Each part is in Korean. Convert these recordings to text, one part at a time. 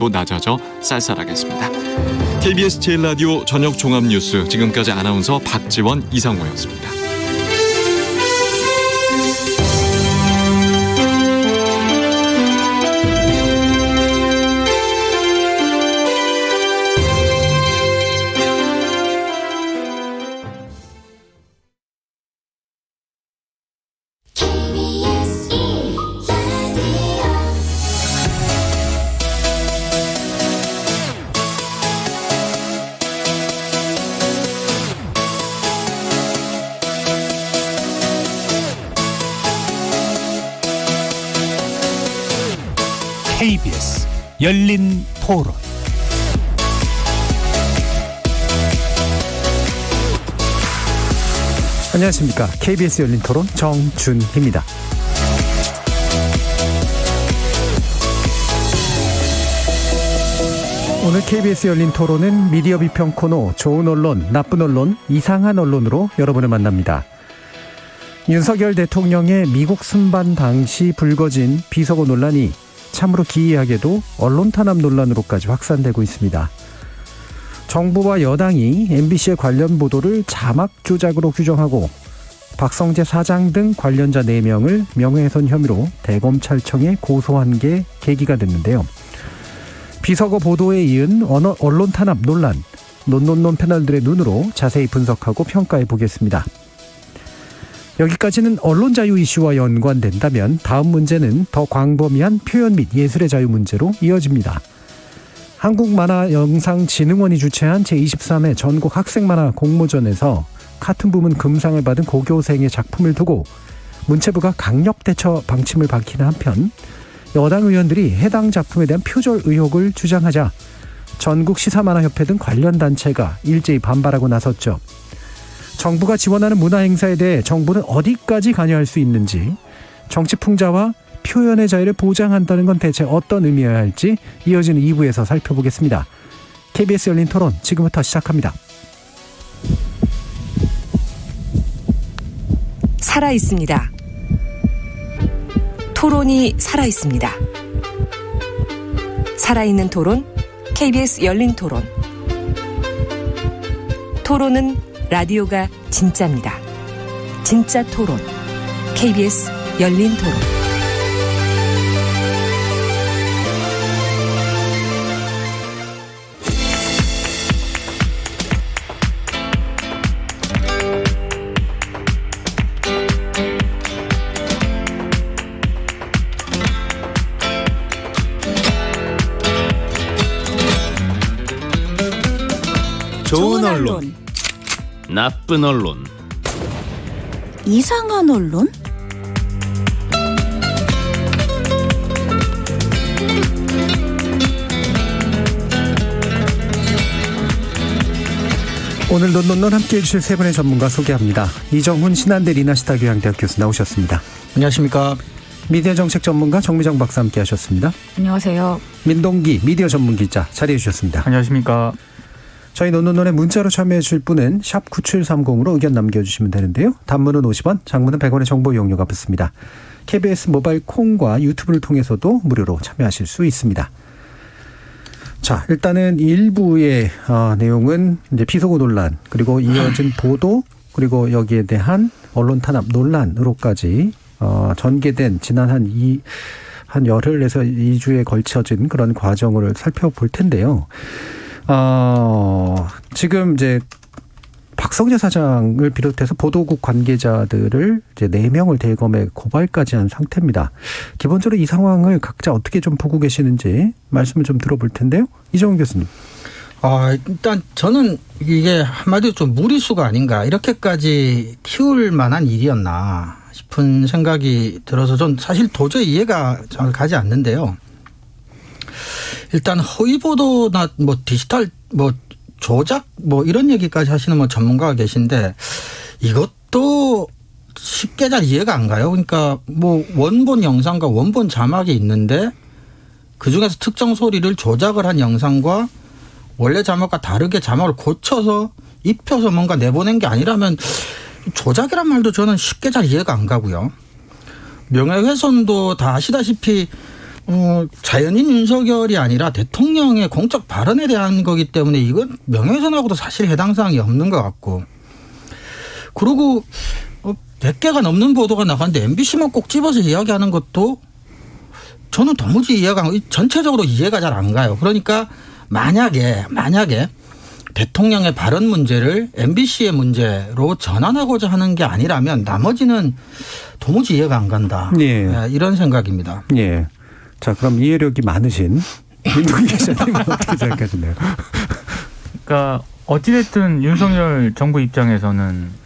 또 낮아져 쌀쌀하겠습니다. KBS 제일라디오 저녁 종합뉴스, 지금까지 아나운서 박지원, 이상호였습니다. KBS 열린 토론. 안녕하십니까. KBS 열린 토론 정준희입니다. 오늘 KBS 열린 토론은 미디어 비평 코너 좋은 언론, 나쁜 언론, 이상한 언론으로 여러분을 만납니다. 윤석열 대통령의 미국 순방 당시 불거진 비서고 논란이 참으로 기이하게도 언론 탄압 논란으로까지 확산되고 있습니다. 정부와 여당이 MBC의 관련 보도를 자막 조작으로 규정하고 박성재 사장 등 관련자 4명을 명예훼손 혐의로 대검찰청에 고소한 게 계기가 됐는데요. 비서고 보도에 이은 언론 탄압 논란, 논논논 패널들의 눈으로 자세히 분석하고 평가해 보겠습니다. 여기까지는 언론 자유 이슈와 연관된다면 다음 문제는 더 광범위한 표현 및 예술의 자유 문제로 이어집니다. 한국만화영상진흥원이 주최한 제23회 전국 학생만화 공모전에서 카툰 부문 금상을 받은 고교생의 작품을 두고 문체부가 강력 대처 방침을 밝히는 한편 여당 의원들이 해당 작품에 대한 표절 의혹을 주장하자 전국 시사만화협회 등 관련 단체가 일제히 반발하고 나섰죠. 정부가 지원하는 문화행사에 대해 정부는 어디까지 관여할 수 있는지, 정치 풍자와 표현의 자유를 보장한다는 건 대체 어떤 의미여야 할지 이어지는 2부에서 살펴보겠습니다. KBS 열린 토론 지금부터 시작합니다. 살아있습니다. 토론이 살아있습니다. 살아있는 토론, KBS 열린 토론. 토론은 라디오가 진짜입니다. 진짜 토론, KBS 열린 토론. 좋은 언론, 나쁜 언론, 이상한 언론? 오늘 논논논 함께해 주실 세 분의 전문가 소개합니다. 이정훈 신한대 리나시타 교양대학 교수 나오셨습니다. 안녕하십니까. 미디어 정책 전문가 정미정 박사 함께 하셨습니다. 안녕하세요. 민동기 미디어 전문 기자 자리해 주셨습니다. 안녕하십니까. 저희 논논논에 문자로 참여해 주실 분은 샵 9730으로 의견 남겨주시면 되는데요. 단문은 50원, 장문은 100원의 정보 이용료가 붙습니다. KBS 모바일 콩과 유튜브를 통해서도 무료로 참여하실 수 있습니다. 자, 일단은 1부의 내용은 이제 비속어 논란, 그리고 이어진 보도, 그리고 여기에 대한 언론 탄압 논란으로까지 전개된 지난 한 열흘에서 2주에 걸쳐진 그런 과정을 살펴볼 텐데요. 지금 이제 박성재 사장을 비롯해서 보도국 관계자들을 이제 4명을 대검에 고발까지 한 상태입니다. 기본적으로 이 상황을 각자 어떻게 좀 보고 계시는지 말씀을 좀 들어볼 텐데요. 이정훈 교수님. 일단 저는 이게 한마디로 좀 무리수가 아닌가, 이렇게까지 키울 만한 일이었나 싶은 생각이 들어서 전 사실 도저히 이해가 잘 가지 않는데요. 일단 허위 보도나 디지털 조작 이런 얘기까지 하시는 전문가가 계신데 이것도 쉽게 잘 이해가 안 가요. 그러니까 원본 영상과 원본 자막이 있는데 그중에서 특정 소리를 조작을 한 영상과 원래 자막과 다르게 자막을 고쳐서 입혀서 뭔가 내보낸 게 아니라면 조작이란 말도 저는 쉽게 잘 이해가 안 가고요. 명예훼손도 다 아시다시피 자연인 윤석열이 아니라 대통령의 공적 발언에 대한 거기 때문에 이건 명예훼손하고도 사실 해당 사항이 없는 것 같고. 그리고 100개가 넘는 보도가 나갔는데 MBC만 꼭 집어서 이야기하는 것도 저는 도무지 전체적으로 이해가 잘 안 가요. 그러니까 만약에 대통령의 발언 문제를 MBC의 문제로 전환하고자 하는 게 아니라면 나머지는 도무지 이해가 안 간다. 예. 이런 생각입니다. 예. 자, 그럼 이해력이 많으신 민동기 기자님은 어떻게 생각하시나요? 그러니까 어찌됐든 윤석열 정부 입장에서는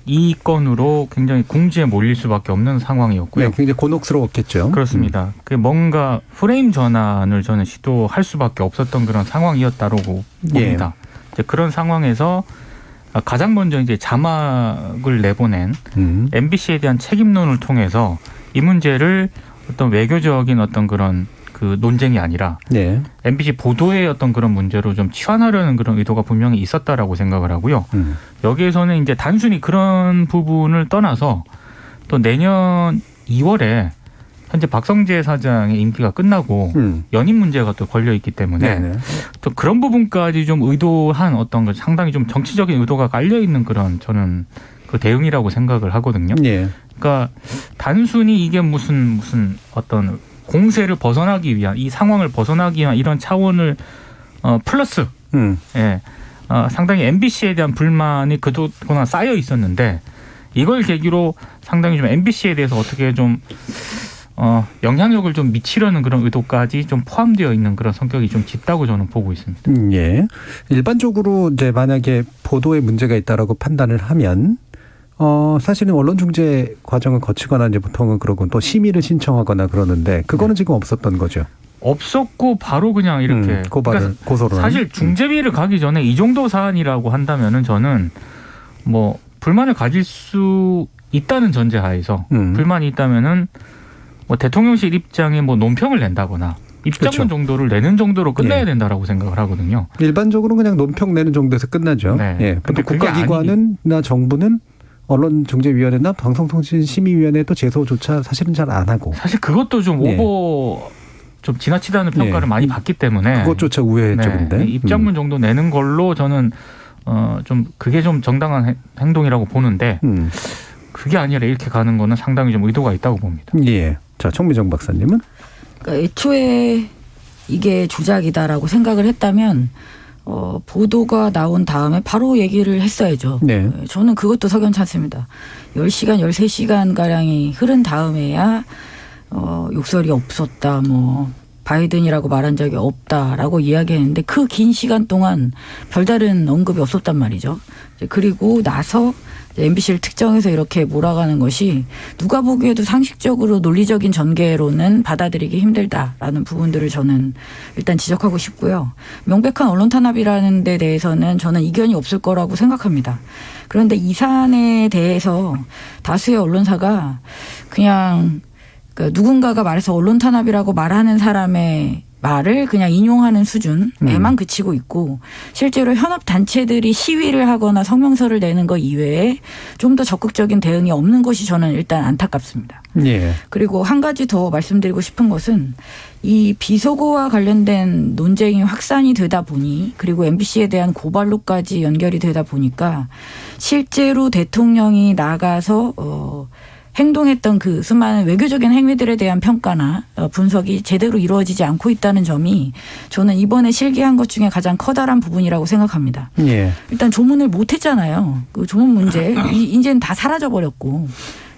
이 건으로 굉장히 궁지에 몰릴 수밖에 없는 상황이었고요. 네, 굉장히 곤혹스러웠겠죠. 그렇습니다. 그 뭔가 프레임 전환을 저는 시도할 수밖에 없었던 그런 상황이었다고 봅니다. 이제 그런 상황에서 가장 먼저 이제 자막을 내보낸 MBC에 대한 책임론을 통해서 이 문제를 어떤 외교적인 어떤 그런 그 논쟁이 아니라 네. MBC 보도의 어떤 그런 문제로 좀 치환하려는 그런 의도가 분명히 있었다라고 생각을 하고요. 여기에서는 이제 단순히 그런 부분을 떠나서 또 내년 2월에 현재 박성재 사장의 임기가 끝나고 연임 문제가 또 걸려 있기 때문에 네네. 또 그런 부분까지 좀 의도한 어떤 거 상당히 좀 정치적인 의도가 깔려 있는 그런 저는 그 대응이라고 생각을 하거든요. 예. 그러니까 단순히 이게 무슨 어떤 공세를 벗어나기 위한 이 상황을 벗어나기 위한 이런 차원을 플러스 예, 상당히 MBC에 대한 불만이 그동안 쌓여 있었는데 이걸 계기로 상당히 좀 MBC에 대해서 어떻게 좀 영향력을 좀 미치려는 그런 의도까지 좀 포함되어 있는 그런 성격이 좀 짙다고 저는 보고 있습니다. 예. 일반적으로 이제 만약에 보도에 문제가 있다라고 판단을 하면 사실은 언론 중재 과정을 거치거나 이제 보통은 그러고 또 심의를 신청하거나 그러는데 그거는 지금 없었던 거죠. 없었고 바로 그냥 이렇게 고발을 고소를 사실 중재위를 가기 전에 이 정도 사안이라고 한다면은 저는 뭐 불만을 가질 수 있다는 전제하에서 불만이 있다면은 뭐 대통령실 입장에 뭐 논평을 낸다거나 입장문 그렇죠. 정도를 내는 정도로 끝내야 된다라고 생각을 하거든요. 일반적으로 그냥 논평 내는 정도에서 끝나죠. 네. 예. 근데 보통 국가기관은나 정부는 언론중재위원회나 방송통신심의위원회도 제소조차 사실은 잘 안 하고. 사실 그것도 좀 오버 좀 지나치다는 평가를 많이 받기 때문에 그것조차 우회의 쪽인데. 입장문 정도 내는 걸로 저는 좀 그게 좀 정당한 행동이라고 보는데 그게 아니라 이렇게 가는 거는 상당히 좀 의도가 있다고 봅니다. 예. 자, 청미정 박사님은? 그러니까 애초에 이게 조작이다라고 생각을 했다면 보도가 나온 다음에 바로 얘기를 했어야죠. 네. 저는 그것도 석연치 않습니다. 10시간, 13시간가량이 흐른 다음에야 욕설이 없었다, 뭐 바이든이라고 말한 적이 없다라고 이야기했는데 그 긴 시간 동안 별다른 언급이 없었단 말이죠. 그리고 나서 MBC를 특정해서 이렇게 몰아가는 것이 누가 보기에도 상식적으로 논리적인 전개로는 받아들이기 힘들다라는 부분들을 저는 일단 지적하고 싶고요. 명백한 언론 탄압이라는 데 대해서는 저는 이견이 없을 거라고 생각합니다. 그런데 이 사안에 대해서 다수의 언론사가 그냥 누군가가 말해서 언론 탄압이라고 말하는 사람의 말을 그냥 인용하는 수준에만 그치고 있고 실제로 현업단체들이 시위를 하거나 성명서를 내는 것 이외에 좀 더 적극적인 대응이 없는 것이 저는 일단 안타깝습니다. 예. 그리고 한 가지 더 말씀드리고 싶은 것은 이 비속어와 관련된 논쟁이 확산이 되다 보니 그리고 MBC에 대한 고발로까지 연결이 되다 보니까 실제로 대통령이 나가서 행동했던 그 수많은 외교적인 행위들에 대한 평가나 분석이 제대로 이루어지지 않고 있다는 점이 저는 이번에 실기한 것 중에 가장 커다란 부분이라고 생각합니다. 예. 일단 조문을 못했잖아요. 그 조문 문제 이제는 다 사라져버렸고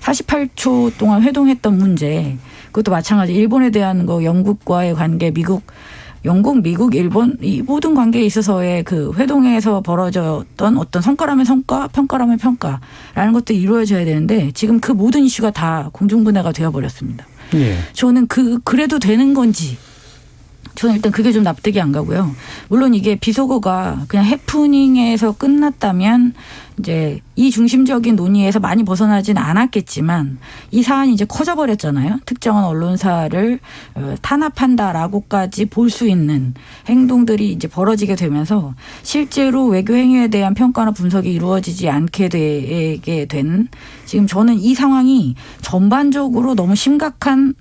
48초 동안 회동했던 문제 그것도 마찬가지 일본에 대한 거 영국과의 관계 영국, 미국, 일본 이 모든 관계에 있어서의 그 회동에서 벌어졌던 어떤 성과라면 성과, 평가라면 평가라는 것들이 이루어져야 되는데 지금 그 모든 이슈가 다 공중분해가 되어버렸습니다. 예. 저는 그래도 되는 건지 저는 일단 그게 좀 납득이 안 가고요. 물론 이게 비속어가 그냥 해프닝에서 끝났다면 이제 이 중심적인 논의에서 많이 벗어나진 않았겠지만 이 사안이 이제 커져버렸잖아요. 특정한 언론사를 탄압한다라고까지 볼 수 있는 행동들이 이제 벌어지게 되면서 실제로 외교 행위에 대한 평가나 분석이 이루어지지 않게 되게 된 지금 저는 이 상황이 전반적으로 너무 심각한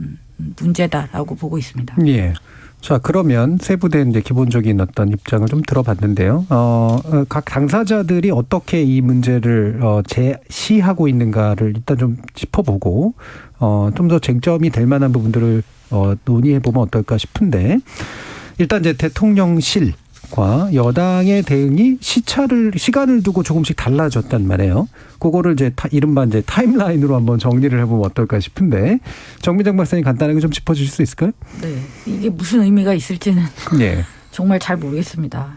문제다라고 보고 있습니다. 예. 자, 그러면 세부된 이제 기본적인 어떤 입장을 좀 들어봤는데요. 각 당사자들이 어떻게 이 문제를 제시하고 있는가를 일단 좀 짚어보고 좀 더 쟁점이 될 만한 부분들을 논의해 보면 어떨까 싶은데, 일단 이제 대통령실과 여당의 대응이 시간을 두고 조금씩 달라졌단 말이에요. 그거를 이제 이른바 이제 타임라인으로 한번 정리를 해보면 어떨까 싶은데, 정미정 박사님 간단하게 좀 짚어주실 수 있을까요? 네, 이게 무슨 의미가 있을지는 예. 정말 잘 모르겠습니다.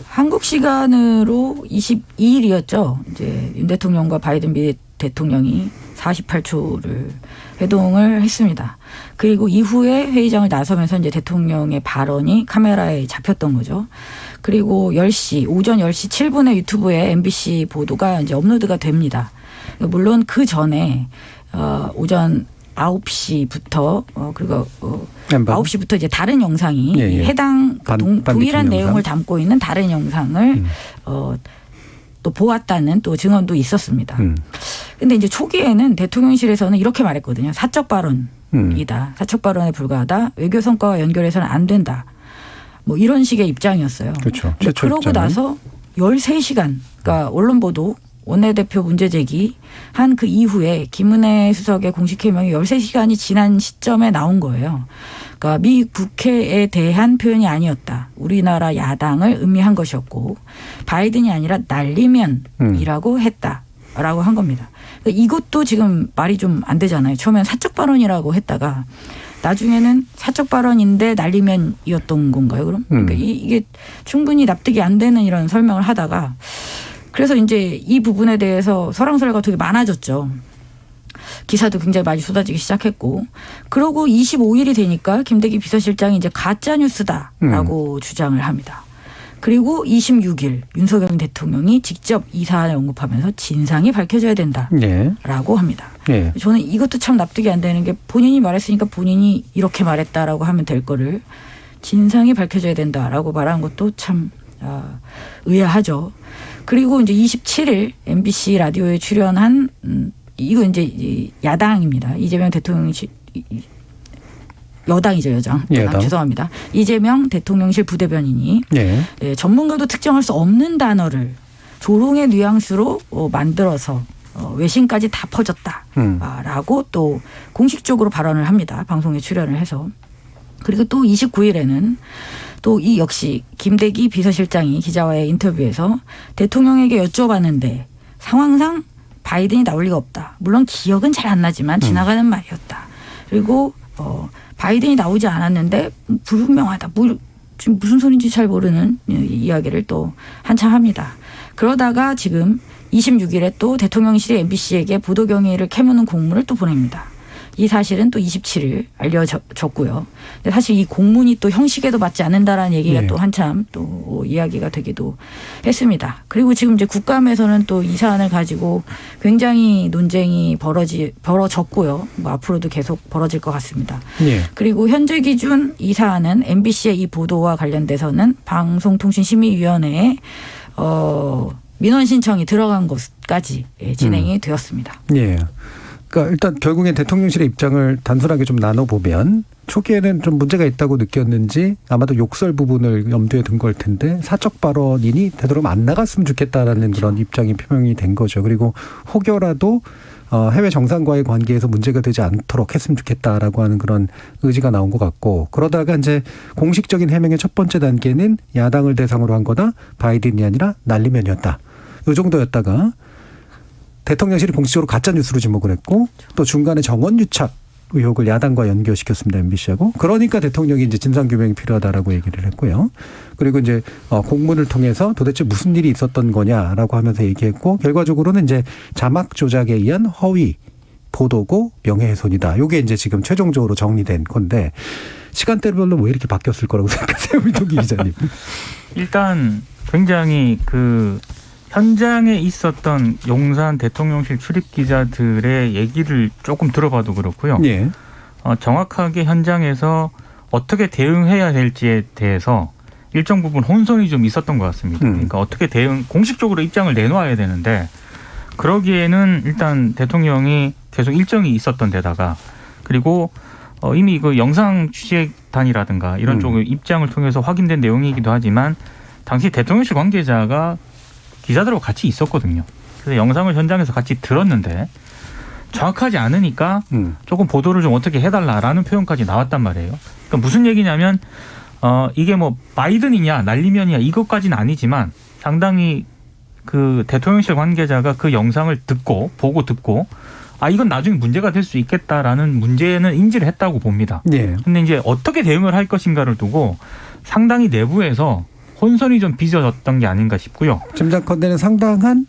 한국 시간으로 22일이었죠. 이제 윤 대통령과 바이든 미 대통령이 48초를 회동을 했습니다. 그리고 이후에 회의장을 나서면서 이제 대통령의 발언이 카메라에 잡혔던 거죠. 그리고 오전 10시 7분에 유튜브에 MBC 보도가 이제 업로드가 됩니다. 물론 그 전에 오전 9시부터 그리고 9시부터 이제 다른 영상이 해당 동일한 내용을 담고 있는 다른 영상을 또 보았다는 또 증언도 있었습니다. 근데 이제 초기에는 대통령실에서는 이렇게 말했거든요. 사적 발언이다. 사적 발언에 불과하다. 외교 성과와 연결해서는 안 된다. 뭐 이런 식의 입장이었어요. 그렇죠. 그러고 입장은. 나서 13시간, 그러니까 언론 보도 원내대표 문제 제기 한 그 이후에 김은혜 수석의 공식 해명이 13시간이 지난 시점에 나온 거예요. 그러니까 미 국회에 대한 표현이 아니었다. 우리나라 야당을 의미한 것이었고 바이든이 아니라 날리면이라고 했다라고 한 겁니다. 그러니까 이것도 지금 말이 좀 안 되잖아요. 처음엔 사적 발언이라고 했다가 나중에는 사적 발언인데 날리면이었던 건가요, 그럼? 그러니까 이게 충분히 납득이 안 되는 이런 설명을 하다가 그래서 이제 이 부분에 대해서 설왕설래가 되게 많아졌죠. 기사도 굉장히 많이 쏟아지기 시작했고, 그러고 25일이 되니까 김대기 비서실장이 이제 가짜 뉴스다라고 주장을 합니다. 그리고 26일 윤석열 대통령이 직접 이 사안을 언급하면서 진상이 밝혀져야 된다라고 합니다. 예. 저는 이것도 참 납득이 안 되는 게 본인이 말했으니까 본인이 이렇게 말했다라고 하면 될 거를 진상이 밝혀져야 된다라고 말한 것도 참 의아하죠. 그리고 이제 27일 MBC 라디오에 출연한 이거 이제 야당입니다. 이재명 대통령실 여당이죠, 여당. 죄송합니다. 이재명 대통령실 부대변인이 전문가도 특정할 수 없는 단어를 조롱의 뉘앙스로 만들어서 외신까지 다 퍼졌다라고 또 공식적으로 발언을 합니다. 방송에 출연을 해서. 그리고 또 29일에는 또 이 역시 김대기 비서실장이 기자와의 인터뷰에서 대통령에게 여쭤봤는데 상황상 바이든이 나올 리가 없다. 물론 기억은 잘 안 나지만 지나가는 말이었다. 그리고 바이든이 나오지 않았는데 불분명하다. 지금 무슨 소리인지 잘 모르는 이야기를 또 한참 합니다. 그러다가 지금 26일에 또 대통령실이 MBC에게 보도경위를 캐무는 공문을 또 보냅니다. 이 사실은 또 27일 알려졌고요. 근데 사실 이 공문이 또 형식에도 맞지 않는다라는 얘기가 또 한참 또 이야기가 되기도 했습니다. 그리고 지금 이제 국감에서는 또 이 사안을 가지고 굉장히 논쟁이 벌어졌고요. 뭐 앞으로도 계속 벌어질 것 같습니다. 그리고 현재 기준 이 사안은 MBC의 이 보도와 관련돼서는 방송통신심의위원회에 민원 신청이 들어간 것까지 진행이 되었습니다. 그러니까 일단 결국엔 대통령실의 입장을 단순하게 좀 나눠보면 초기에는 좀 문제가 있다고 느꼈는지 아마도 욕설 부분을 염두에 둔 걸 텐데 사적 발언이니 되도록 안 나갔으면 좋겠다라는 그런 입장이 표명이 된 거죠. 그리고 혹여라도 해외 정상과의 관계에서 문제가 되지 않도록 했으면 좋겠다라고 하는 그런 의지가 나온 것 같고, 그러다가 이제 공식적인 해명의 첫 번째 단계는 야당을 대상으로 한 거다. 바이든이 아니라 날리면이었다. 이 정도였다가 대통령실이 공식적으로 가짜뉴스로 지목을 했고 또 중간에 정원유착 의혹을 야당과 연결시켰습니다. MBC하고. 그러니까 대통령이 이제 진상규명이 필요하다라고 얘기를 했고요. 그리고 이제 공문을 통해서 도대체 무슨 일이 있었던 거냐라고 하면서 얘기했고, 결과적으로는 이제 자막 조작에 의한 허위 보도고 명예훼손이다. 이게 이제 지금 최종적으로 정리된 건데, 시간대별로 왜 이렇게 바뀌었을 거라고 생각하세요, 민동기 기자님? 일단 굉장히 현장에 있었던 용산 대통령실 출입 기자들의 얘기를 조금 들어봐도 그렇고요. 정확하게 현장에서 어떻게 대응해야 될지에 대해서 일정 부분 혼선이 좀 있었던 것 같습니다. 그러니까 어떻게 공식적으로 입장을 내놓아야 되는데 그러기에는 일단 대통령이 계속 일정이 있었던 데다가 그리고 이미 그 영상 취재단이라든가 이런 쪽의 입장을 통해서 확인된 내용이기도 하지만 당시 대통령실 관계자가 기자들하고 같이 있었거든요. 그래서 영상을 현장에서 같이 들었는데 정확하지 않으니까 조금 보도를 좀 어떻게 해달라라는 표현까지 나왔단 말이에요. 그러니까 무슨 얘기냐면 이게 뭐 바이든이냐 날리면이냐 이것까지는 아니지만 상당히 그 대통령실 관계자가 그 영상을 보고 듣고 이건 나중에 문제가 될 수 있겠다라는 문제는 인지를 했다고 봅니다. 예. 근데 이제 어떻게 대응을 할 것인가를 두고 상당히 내부에서 혼선이 좀 빚어졌던 게 아닌가 싶고요. 짐작컨대는 상당한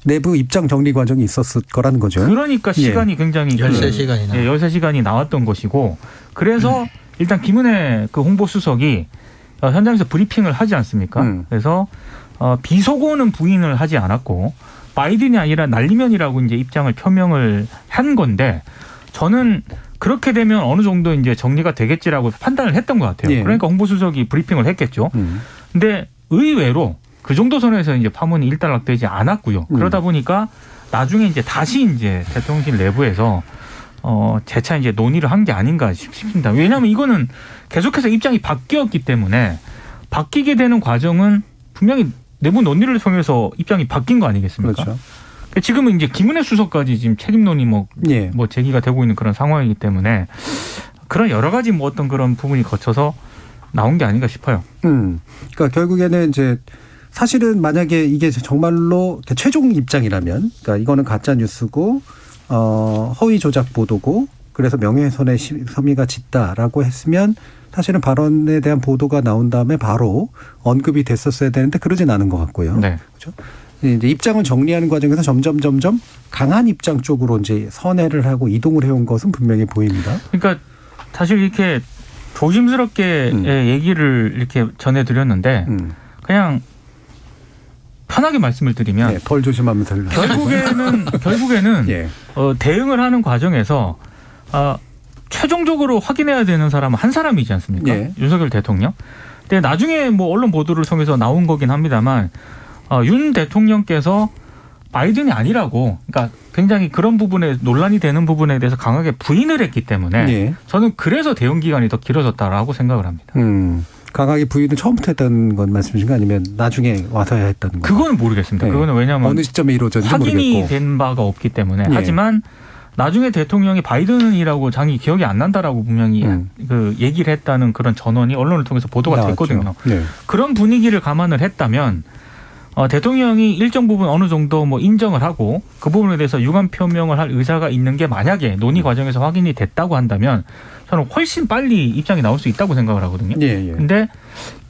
내부 입장 정리 과정이 있었을 거라는 거죠. 그러니까 시간이 굉장히 13시간이나. 13시간이 나왔던 것이고 그래서 일단 김은혜 그 홍보수석이 현장에서 브리핑을 하지 않습니까? 그래서 비속어는 부인을 하지 않았고 바이든이 아니라 날리면이라고 이제 입장을 표명을 한 건데 저는 그렇게 되면 어느 정도 이제 정리가 되겠지라고 판단을 했던 것 같아요. 예. 그러니까 홍보수석이 브리핑을 했겠죠. 근데 의외로 그 정도 선에서 이제 파문이 일단락되지 않았고요. 그러다 보니까 나중에 이제 다시 이제 대통령실 내부에서 재차 이제 논의를 한 게 아닌가 싶습니다. 왜냐하면 이거는 계속해서 입장이 바뀌었기 때문에 바뀌게 되는 과정은 분명히 내부 논의를 통해서 입장이 바뀐 거 아니겠습니까? 그렇죠. 지금은 이제 김은혜 수석까지 지금 책임 논의 뭐 제기가 되고 있는 그런 상황이기 때문에 그런 여러 가지 뭐 어떤 그런 부분이 거쳐서 나온 게 아닌가 싶어요. 그러니까 결국에는 이제 사실은 만약에 이게 정말로 최종 입장이라면, 그러니까 이거는 가짜 뉴스고 허위 조작 보도고 그래서 명예훼손의 혐의가 짙다라고 했으면 사실은 발언에 대한 보도가 나온 다음에 바로 언급이 됐었어야 되는데 그러진 않은 것 같고요. 네. 그렇죠? 이제 입장을 정리하는 과정에서 점점 강한 입장 쪽으로 이제 선회를 하고 이동을 해온 것은 분명히 보입니다. 그러니까 사실 이렇게 조심스럽게 얘기를 이렇게 전해드렸는데 그냥 편하게 말씀을 드리면 네, 덜 조심하면 될 결국에는 예. 대응을 하는 과정에서 최종적으로 확인해야 되는 사람은 한 사람이지 않습니까? 예. 윤석열 대통령. 근데 나중에 뭐 언론 보도를 통해서 나온 거긴 합니다만 윤 대통령께서 바이든이 아니라고, 그러니까 굉장히 그런 부분에 논란이 되는 부분에 대해서 강하게 부인을 했기 때문에 예. 저는 그래서 대응 기간이 더 길어졌다라고 생각을 합니다. 강하게 부인을 처음부터 했다는 건 말씀이신가 아니면 나중에 와서야 했다는 건가요? 그거는 모르겠습니다. 네. 그거는 왜냐하면 어느 시점에 이루어졌는지 확인이 모르겠고. 된 바가 없기 때문에. 예. 하지만 나중에 대통령이 바이든이라고 자기 기억이 안 난다라고 분명히 그 얘기를 했다는 그런 전원이 언론을 통해서 보도가 나왔죠. 됐거든요. 네. 그런 분위기를 감안을 했다면 대통령이 일정 부분 어느 정도 뭐 인정을 하고 그 부분에 대해서 유감 표명을 할 의사가 있는 게 만약에 논의 과정에서 확인이 됐다고 한다면 저는 훨씬 빨리 입장이 나올 수 있다고 생각을 하거든요. 예. 근데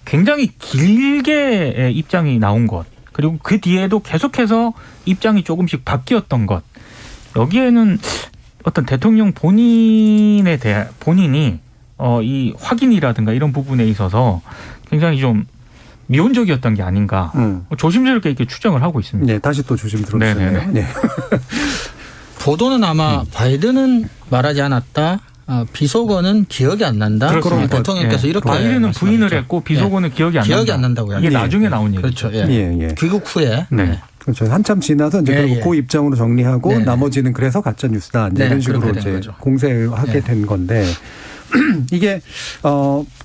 굉장히 길게 입장이 나온 것, 그리고 그 뒤에도 계속해서 입장이 조금씩 바뀌었던 것, 여기에는 어떤 대통령 본인이 이 확인이라든가 이런 부분에 있어서 굉장히 좀 미온적이었던 게 아닌가 조심스럽게 이렇게 추정을 하고 있습니다. 네, 다시 또 조심 들어주셨네요. 네. 보도는 아마 바이든은 말하지 않았다. 비속어는 기억이 안 난다. 그럼 대통령께서 이렇게 바이든은 부인을 했고 비속어는 기억이 안 난다고요. 이게 나중에 나온 얘기죠. 그렇죠. 예. 귀국 후에. 네. 그렇죠. 한참 지나서 이제 그 입장으로 정리하고 나머지는 그래서 가짜 뉴스다. 이제 이런 식으로 이제 공세하게 된 건데 이게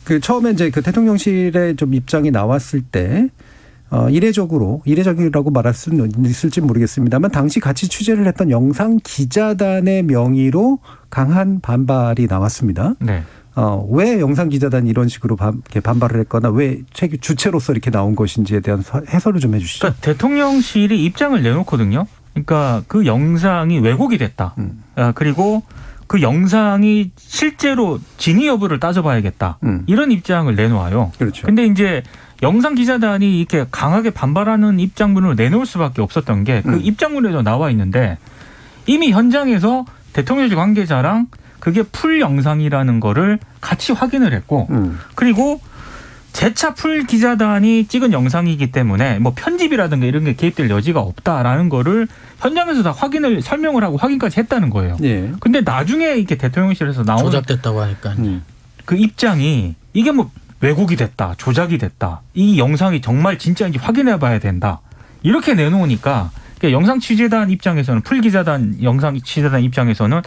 그 처음에 이제 그 대통령실의 좀 입장이 나왔을 때 이례적이라고 말할 수는 있을지 모르겠습니다만 당시 같이 취재를 했던 영상 기자단의 명의로 강한 반발이 나왔습니다. 네. 왜 영상 기자단이 이런 식으로 이렇게 반발을 했거나 왜 주체로서 이렇게 나온 것인지에 대한 해설을 좀 해주시죠. 그러니까 대통령실이 입장을 내놓거든요. 그러니까 그 영상이 왜곡이 됐다. 그리고 그 영상이 실제로 진위 여부를 따져봐야겠다. 이런 입장을 내놓아요. 그렇죠. 근데 이제 영상 기자단이 이렇게 강하게 반발하는 입장문을 내놓을 수밖에 없었던 게 그 입장문에도 나와 있는데 이미 현장에서 대통령실 관계자랑 그게 풀 영상이라는 거를 같이 확인을 했고 그리고 재차 풀 기자단이 찍은 영상이기 때문에 뭐 편집이라든가 이런 게 개입될 여지가 없다라는 거를 현장에서 다 설명을 하고 확인까지 했다는 거예요. 예. 근데 나중에 이렇게 대통령실에서 나온 조작됐다고 하니까 그 입장이 이게 뭐 왜곡이 됐다, 조작이 됐다, 이 영상이 정말 진짜인지 확인해 봐야 된다. 이렇게 내놓으니까 영상 취재단 입장에서는 풀 기자단 영상 취재단 입장에서는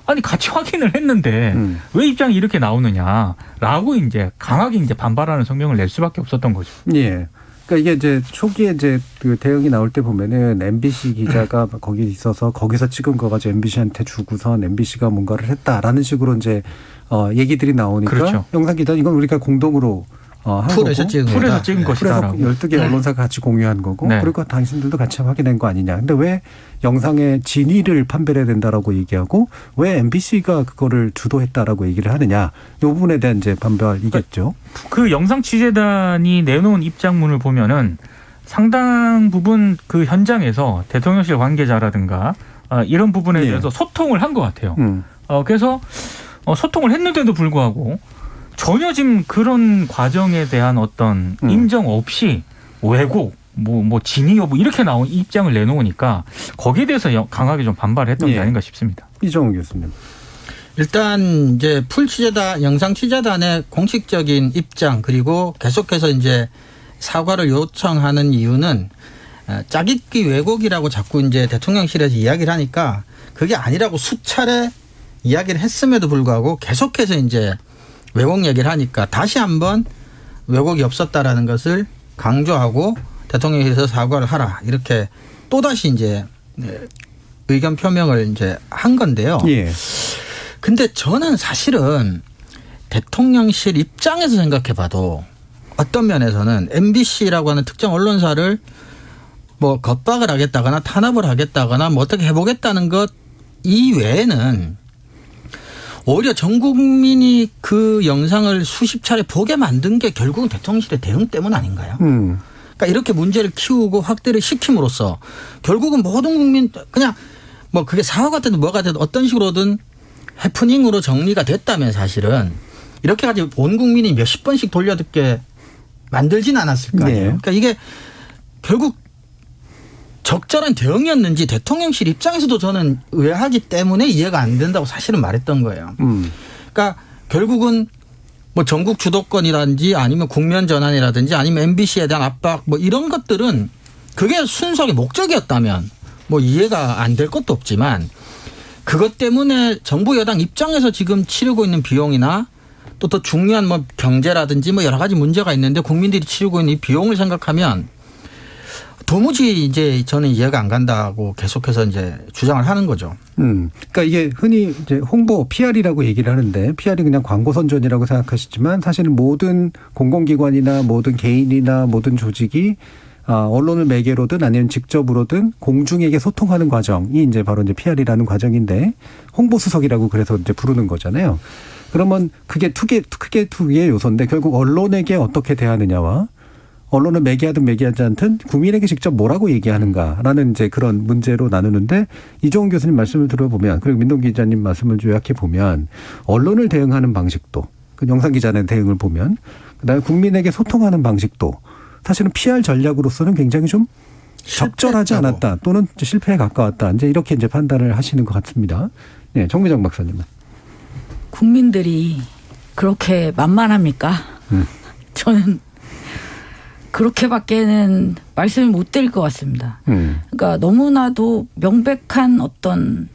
아니 같이 확인을 했는데 왜 입장이 이렇게 나오느냐라고 이제 강하게 이제 반발하는 성명을 낼 수밖에 없었던 거죠. 예. 그러니까 이게 이제 초기에 이제 그 대응이 나올 때 보면은 MBC 기자가 거기 있어서 거기서 찍은 거 가지고 MBC한테 주고선 MBC가 뭔가를 했다라는 식으로 이제 얘기들이 나오니까 그렇죠. 영상 기자 이건 우리가 공동으로 한 풀에서 거고. 찍은 풀에서 거다. 찍은 네. 것이다라고. 그래서 12개 언론사가 같이 공유한 거고 네. 그리고 당신들도 같이 확인한 거 아니냐. 근데 왜 영상의 진위를 판별해야 된다라고 얘기하고 왜 MBC가 그거를 주도했다라고 얘기를 하느냐. 이 부분에 대한 이제 반발이겠죠. 그 영상 취재단이 내놓은 입장문을 보면은 상당 부분 그 현장에서 대통령실 관계자라든가 이런 부분에 네. 대해서 소통을 한 것 같아요. 그래서 소통을 했는데도 불구하고 전혀 지금 그런 과정에 대한 어떤 인정 없이 왜곡, 뭐 진위 여부 이렇게 나온 입장을 내놓으니까 거기에 대해서 강하게 좀 반발했던 게 예. 아닌가 싶습니다. 이정훈 교수님. 일단 이제 풀 취재단 영상 취재단의 공식적인 입장 그리고 계속해서 이제 사과를 요청하는 이유는 짜깁기 왜곡이라고 자꾸 이제 대통령실에서 이야기를 하니까 그게 아니라고 수차례 이야기를 했음에도 불구하고 계속해서 이제 왜곡 얘기를 하니까 다시 한번 왜곡이 없었다라는 것을 강조하고 대통령실에서 사과를 하라 이렇게 또다시 이제 의견 표명을 이제 한 건데요. 예. 근데 저는 사실은 대통령실 입장에서 생각해 봐도 어떤 면에서는 MBC라고 하는 특정 언론사를 뭐 겁박을 하겠다거나 탄압을 하겠다거나 뭐 어떻게 해보겠다는 것 이외에는 오히려 전 국민이 그 영상을 수십 차례 보게 만든 게 결국은 대통령실의 대응 때문 아닌가요? 그러니까 이렇게 문제를 키우고 확대를 시킴으로써 결국은 모든 국민 그냥 뭐 그게 사고가 됐든 뭐가 됐든 어떤 식으로든 해프닝으로 정리가 됐다면 사실은 이렇게 가지고 온 국민이 몇십 번씩 돌려듣게 만들진 않았을 거 아니에요. 네. 그러니까 이게 결국 적절한 대응이었는지 대통령실 입장에서도 저는 의아하기 때문에 이해가 안 된다고 사실은 말했던 거예요. 그러니까 결국은 뭐 전국 주도권이라든지 아니면 국면 전환이라든지 아니면 MBC에 대한 압박 뭐 이런 것들은 그게 순수하게 목적이었다면 뭐 이해가 안 될 것도 없지만 그것 때문에 정부 여당 입장에서 지금 치르고 있는 비용이나 또 더 중요한 뭐 경제라든지 뭐 여러 가지 문제가 있는데 국민들이 치르고 있는 이 비용을 생각하면 도무지 이제 저는 이해가 안 간다고 계속해서 이제 주장을 하는 거죠. 그러니까 이게 흔히 이제 홍보 PR이라고 얘기를 하는데 PR이 그냥 광고 선전이라고 생각하시지만 사실은 모든 공공기관이나 모든 개인이나 모든 조직이 언론을 매개로든 아니면 직접으로든 공중에게 소통하는 과정이 이제 바로 이제 PR이라는 과정인데 홍보수석이라고 그래서 이제 부르는 거잖아요. 그러면 그게 크게 두 개의 요소인데 결국 언론에게 어떻게 대하느냐와 언론을 매개하든 매개하지 않든 국민에게 직접 뭐라고 얘기하는가라는 이제 그런 문제로 나누는데 이종훈 교수님 말씀을 들어보면 그리고 민동 기자님 말씀을 요약해 보면 언론을 대응하는 방식도 그 영상 기자의 대응을 보면 그다음에 국민에게 소통하는 방식도 사실은 PR 전략으로서는 굉장히 좀 적절하지 않았다 또는 실패에 가까웠다 이제 이렇게 이제 판단을 하시는 것 같습니다. 네, 정미정 박사님은 국민들이 그렇게 만만합니까? 저는 그렇게밖에는 말씀을 못 드릴 것 같습니다. 그러니까 너무나도 명백한 어떤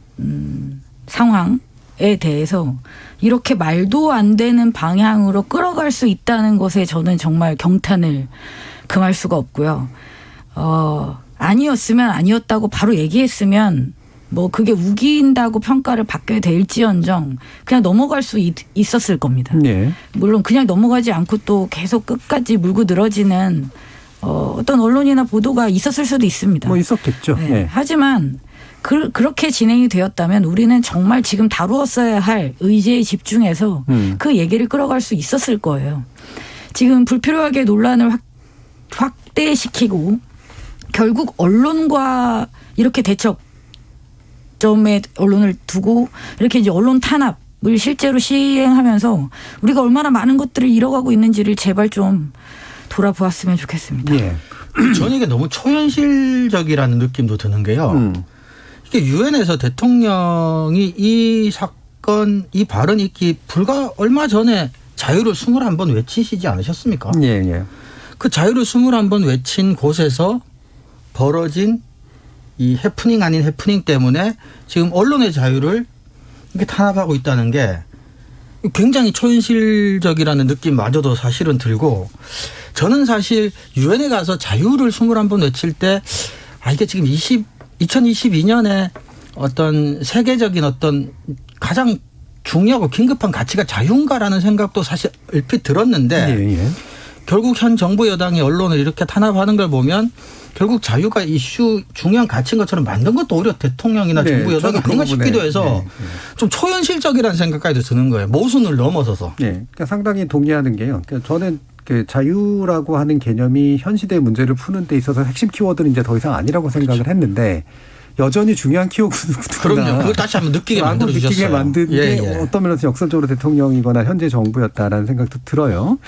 상황에 대해서 이렇게 말도 안 되는 방향으로 끌어갈 수 있다는 것에 저는 정말 경탄을 금할 수가 없고요. 아니었으면 아니었다고 바로 얘기했으면 뭐 그게 우긴다고 평가를 받게 될지언정 그냥 넘어갈 수 있었을 겁니다. 네. 물론 그냥 넘어가지 않고 또 계속 끝까지 물고 늘어지는 어떤 언론이나 보도가 있었을 수도 있습니다. 뭐 있었겠죠. 네. 네. 하지만 그렇게 진행이 되었다면 우리는 정말 지금 다루었어야 할 의제에 집중해서 그 얘기를 끌어갈 수 있었을 거예요. 지금 불필요하게 논란을 확대시키고 결국 언론과 이렇게 대척점에 언론을 두고 이렇게 이제 언론 탄압을 실제로 시행하면서 우리가 얼마나 많은 것들을 잃어가고 있는지를 제발 좀 돌아보았으면 좋겠습니다. 예. 저는 이게 너무 초현실적이라는 느낌도 드는 게요. 이게 유엔에서 대통령이 이 사건, 이 발언이 있기 불과 얼마 전에 자유를 21번 외치시지 않으셨습니까? 예, 예. 그 자유를 21번 외친 곳에서 벌어진 이 해프닝 아닌 해프닝 때문에 지금 언론의 자유를 이렇게 탄압하고 있다는 게 굉장히 초현실적이라는 느낌마저도 사실은 들고 저는 사실 유엔에 가서 자유를 21번 외칠 때 이게 지금 2022년에 어떤 세계적인 어떤 가장 중요하고 긴급한 가치가 자유인가라는 생각도 사실 얼핏 들었는데 결국 현 정부 여당이 언론을 이렇게 탄압하는 걸 보면 결국 자유가 이슈 중요한 가치인 것처럼 만든 것도 오히려 대통령이나 정부 여당이 아닌가 싶기도 해서 좀 초현실적이라는 생각까지도 드는 거예요. 모순을 넘어서서. 그러니까 상당히 동의하는 게요. 그러니까 저는 그 자유라고 하는 개념이 현 시대의 문제를 푸는 데 있어서 핵심 키워드는 이제 더 이상 아니라고 생각을 했는데 여전히 중요한 키워드구나. 그럼요. 그걸 다시 한번 느끼게 만들어 주셨어요. 느끼게 만든 게 어떤 면에서 역설적으로 대통령이거나 현재 정부였다라는 생각도 들어요.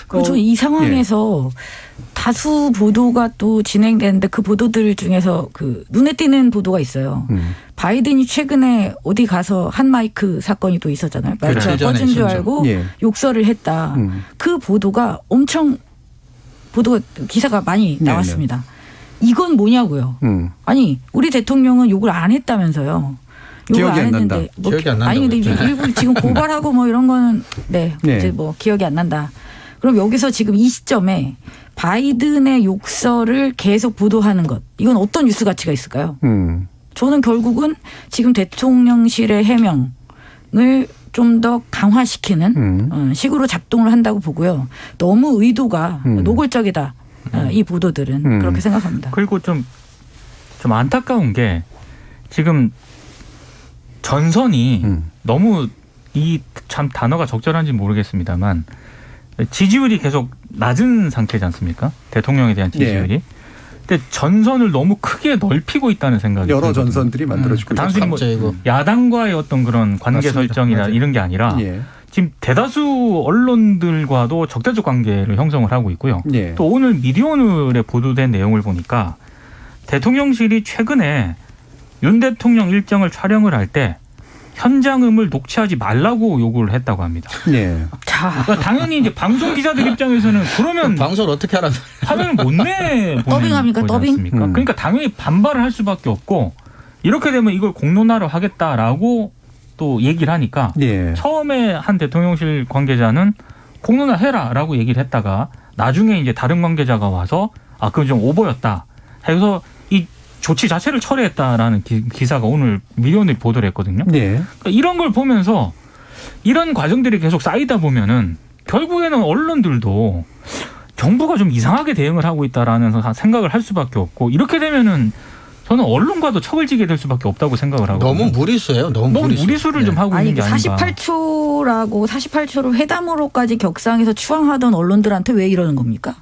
그렇죠. 이 상황에서 다수 보도가 또 진행되는데 그 보도들 중에서 그 눈에 띄는 보도가 있어요. 바이든이 최근에 어디 가서 한 마이크 사건이 또 있었잖아요. 마이크가 꺼진 줄 알고 욕설을 했다. 그 보도가 엄청 기사가 많이 나왔습니다. 이건 뭐냐고요. 아니 우리 대통령은 욕을 안 했다면서요. 욕을 기억이 안 안 했는데 난다. 기억이 안 난다. 아니 근데 일부 지금 고발하고 뭐 이런 거는 이제 뭐 기억이 안 난다. 그럼 여기서 지금 이 시점에 바이든의 욕설을 계속 보도하는 것 이건 어떤 뉴스 가치가 있을까요? 저는 결국은 지금 대통령실의 해명을 좀 더 강화시키는 식으로 작동을 한다고 보고요. 너무 의도가 노골적이다. 이 보도들은 그렇게 생각합니다. 그리고 좀 안타까운 게 지금 전선이 너무 이 참 단어가 적절한지 모르겠습니다만 지지율이 계속 낮은 상태지 않습니까? 대통령에 대한 지지율이. 근데 전선을 너무 크게 넓히고 있다는 생각이 여러 들거든요. 전선들이 만들어지고 단순히 뭐 야당과의 어떤 그런 관계 맞습니다. 설정이나 맞아요. 이런 게 아니라 지금 대다수 언론들과도 적대적 관계를 형성을 하고 있고요. 또 오늘 미디어오늘에 보도된 내용을 보니까 대통령실이 최근에 윤 대통령 일정을 촬영을 할 때 현장음을 녹취하지 말라고 요구를 했다고 합니다. 그러니까 당연히 이제 방송 기자들 입장에서는 그러면 방송을 어떻게 하라는 화면을 못 내보내는 더빙합니까? 거지 더빙? 않습니까? 그러니까 당연히 반발을 할 수밖에 없고 이렇게 되면 이걸 공론화를 하겠다라고 또 얘기를 하니까 처음에 한 대통령실 관계자는 공론화 해라라고 얘기를 했다가 나중에 이제 다른 관계자가 와서 그건 좀 오버였다 해서 이 조치 자체를 철회했다라는 기사가 오늘 미디어오늘이 보도를 했거든요. 그러니까 이런 걸 보면서 이런 과정들이 계속 쌓이다 보면은 결국에는 언론들도 정부가 좀 이상하게 대응을 하고 있다라는 생각을 할 수밖에 없고 이렇게 되면은 저는 언론과도 척을 지게 될 수밖에 없다고 생각을 하고 너무 무리수예요. 너무 무리수를 좀 하고 있는 게 아닌가. 48초를 회담으로까지 격상해서 추앙하던 언론들한테 왜 이러는 겁니까?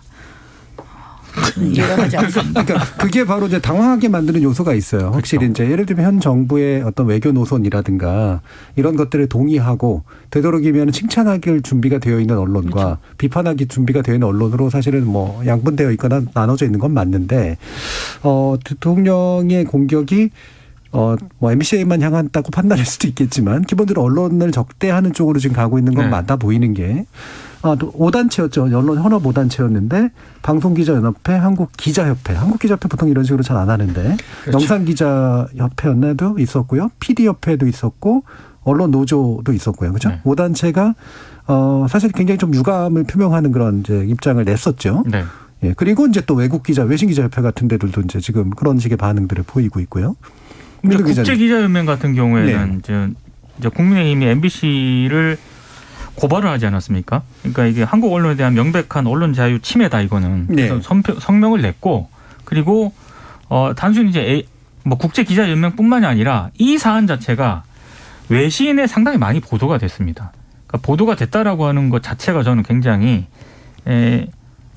이해가 하지 않습니다. 그러니까 그게 바로 이제 당황하게 만드는 요소가 있어요. 확실히 그렇죠. 이제 예를 들면 현 정부의 어떤 외교 노선이라든가 이런 것들에 동의하고 되도록이면 칭찬하길 준비가 되어 있는 언론과 비판하기 준비가 되어 있는 언론으로 사실은 뭐 양분되어 있거나 나눠져 있는 건 맞는데 대통령의 공격이 뭐 MBC에만 향한다고 판단할 수도 있겠지만 기본적으로 언론을 적대하는 쪽으로 지금 가고 있는 건 맞아 보이는 게 5단체였죠. 언론 현업 5단체였는데 방송기자연합회, 한국기자협회. 한국기자협회 보통 이런 식으로 잘 안 하는데 영상기자협회였나도 있었고요. PD협회도 있었고 언론노조도 있었고요. 그렇죠? 5단체가 사실 굉장히 좀 유감을 표명하는 그런 이제 입장을 냈었죠. 그리고 이제 또 외국기자, 외신기자협회 같은 데들도 이제 지금 그런 식의 반응들을 보이고 있고요. 국제기자연맹 같은 경우에는 이제 국민의힘이 MBC를 고발을 하지 않았습니까? 그러니까 이게 한국 언론에 대한 명백한 언론 자유 침해다 이거는 그래서 성명을 냈고 그리고 단순히 이제 뭐 국제기자연맹뿐만이 아니라 이 사안 자체가 외신에 상당히 많이 보도가 됐습니다. 그러니까 보도가 됐다라고 하는 것 자체가 저는 굉장히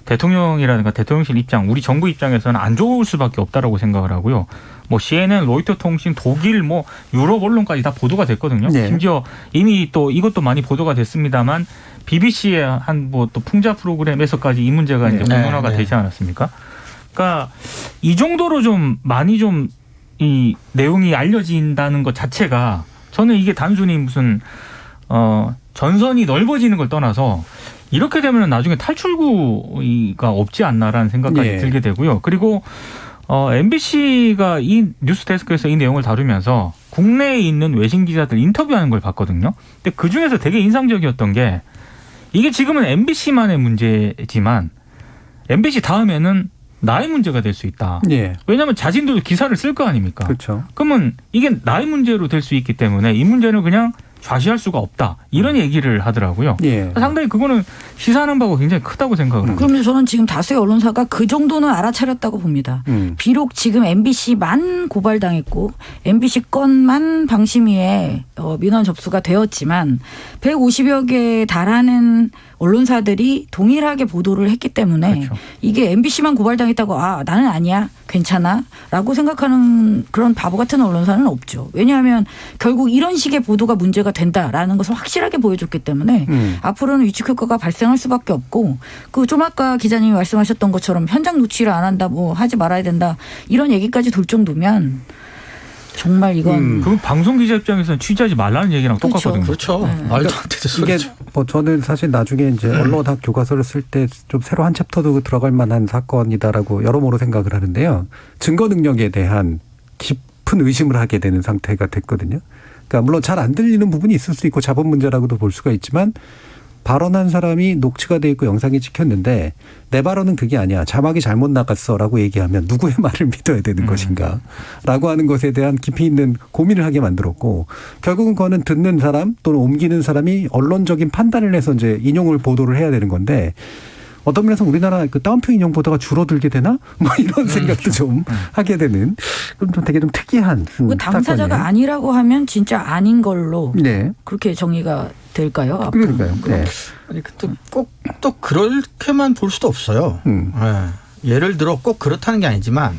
대통령이라든가 대통령실 입장, 우리 정부 입장에서는 안 좋을 수밖에 없다라고 생각을 하고요. 뭐 CNN, 로이터 통신, 독일, 뭐 유럽 언론까지 다 보도가 됐거든요. 심지어 이미 또 이것도 많이 보도가 됐습니다만 BBC의 한 뭐 또 풍자 프로그램에서까지 이 문제가 이제 공론화가 되지 않았습니까? 그러니까 이 정도로 좀 많이 좀 이 내용이 알려진다는 것 자체가 저는 이게 단순히 무슨 전선이 넓어지는 걸 떠나서 이렇게 되면 나중에 탈출구가 없지 않나라는 생각까지 들게 되고요. 그리고 MBC가 이 뉴스데스크에서 이 내용을 다루면서 국내에 있는 외신 기자들 인터뷰하는 걸 봤거든요. 근데 그 중에서 되게 인상적이었던 게 이게 지금은 MBC만의 문제지만 MBC 다음에는 나의 문제가 될 수 있다. 예. 왜냐하면 자신들도 기사를 쓸 거 아닙니까? 그렇죠. 그러면 이게 나의 문제로 될 수 있기 때문에 이 문제는 그냥 좌시할 수가 없다. 이런 얘기를 하더라고요. 예. 상당히 그거는 시사하는 바가 굉장히 크다고 생각을 합니다. 그러면 저는 지금 다수의 언론사가 그 정도는 알아차렸다고 봅니다. 비록 지금 MBC만 고발당했고 MBC 건만 방심위에 민원 접수가 되었지만 150여 개에 달하는 언론사들이 동일하게 보도를 했기 때문에 그렇죠. 이게 MBC만 고발당했다고 나는 아니야 괜찮아 라고 생각하는 그런 바보 같은 언론사는 없죠. 왜냐하면 결국 이런 식의 보도가 문제가 된다라는 것을 확실하게 보여줬기 때문에 앞으로는 위축 효과가 발생할 수밖에 없고 그 좀 아까 기자님이 말씀하셨던 것처럼 현장 노출을 안 한다 뭐 하지 말아야 된다 이런 얘기까지 돌 정도면 정말 이건 그럼 방송 기자 입장에서는 취재하지 말라는 얘기랑 똑같거든요. 그렇죠. 네. 말도 안 되는 이게 소리죠. 뭐 저는 사실 나중에 이제 언론학 교과서를 쓸 때 좀 새로 한 챕터도 들어갈 만한 사건이다라고 여러모로 생각을 하는데요. 증거 능력에 대한 깊은 의심을 하게 되는 상태가 됐거든요. 그러니까 물론 잘 안 들리는 부분이 있을 수 있고 자본 문제라고도 볼 수가 있지만 발언한 사람이 녹취가 돼 있고 영상이 찍혔는데 내 발언은 그게 아니야. 자막이 잘못 나갔어라고 얘기하면 누구의 말을 믿어야 되는 것인가라고 하는 것에 대한 깊이 있는 고민을 하게 만들었고 결국은 그거는 듣는 사람 또는 옮기는 사람이 언론적인 판단을 해서 이제 인용을 보도를 해야 되는 건데 어떤 면에서 우리나라 그 따옴표 인용 보도가 줄어들게 되나? 뭐 이런 생각도 좀 하게 되는 그럼 좀 되게 좀 특이한 그 당사자가 사건이에요. 아니라고 하면 진짜 아닌 걸로 네. 그렇게 정의가 될까요? 앞으로? 그러니까요. 네. 아니 근데 꼭 또 그렇게만 볼 수도 없어요. 예를 들어 꼭 그렇다는 게 아니지만,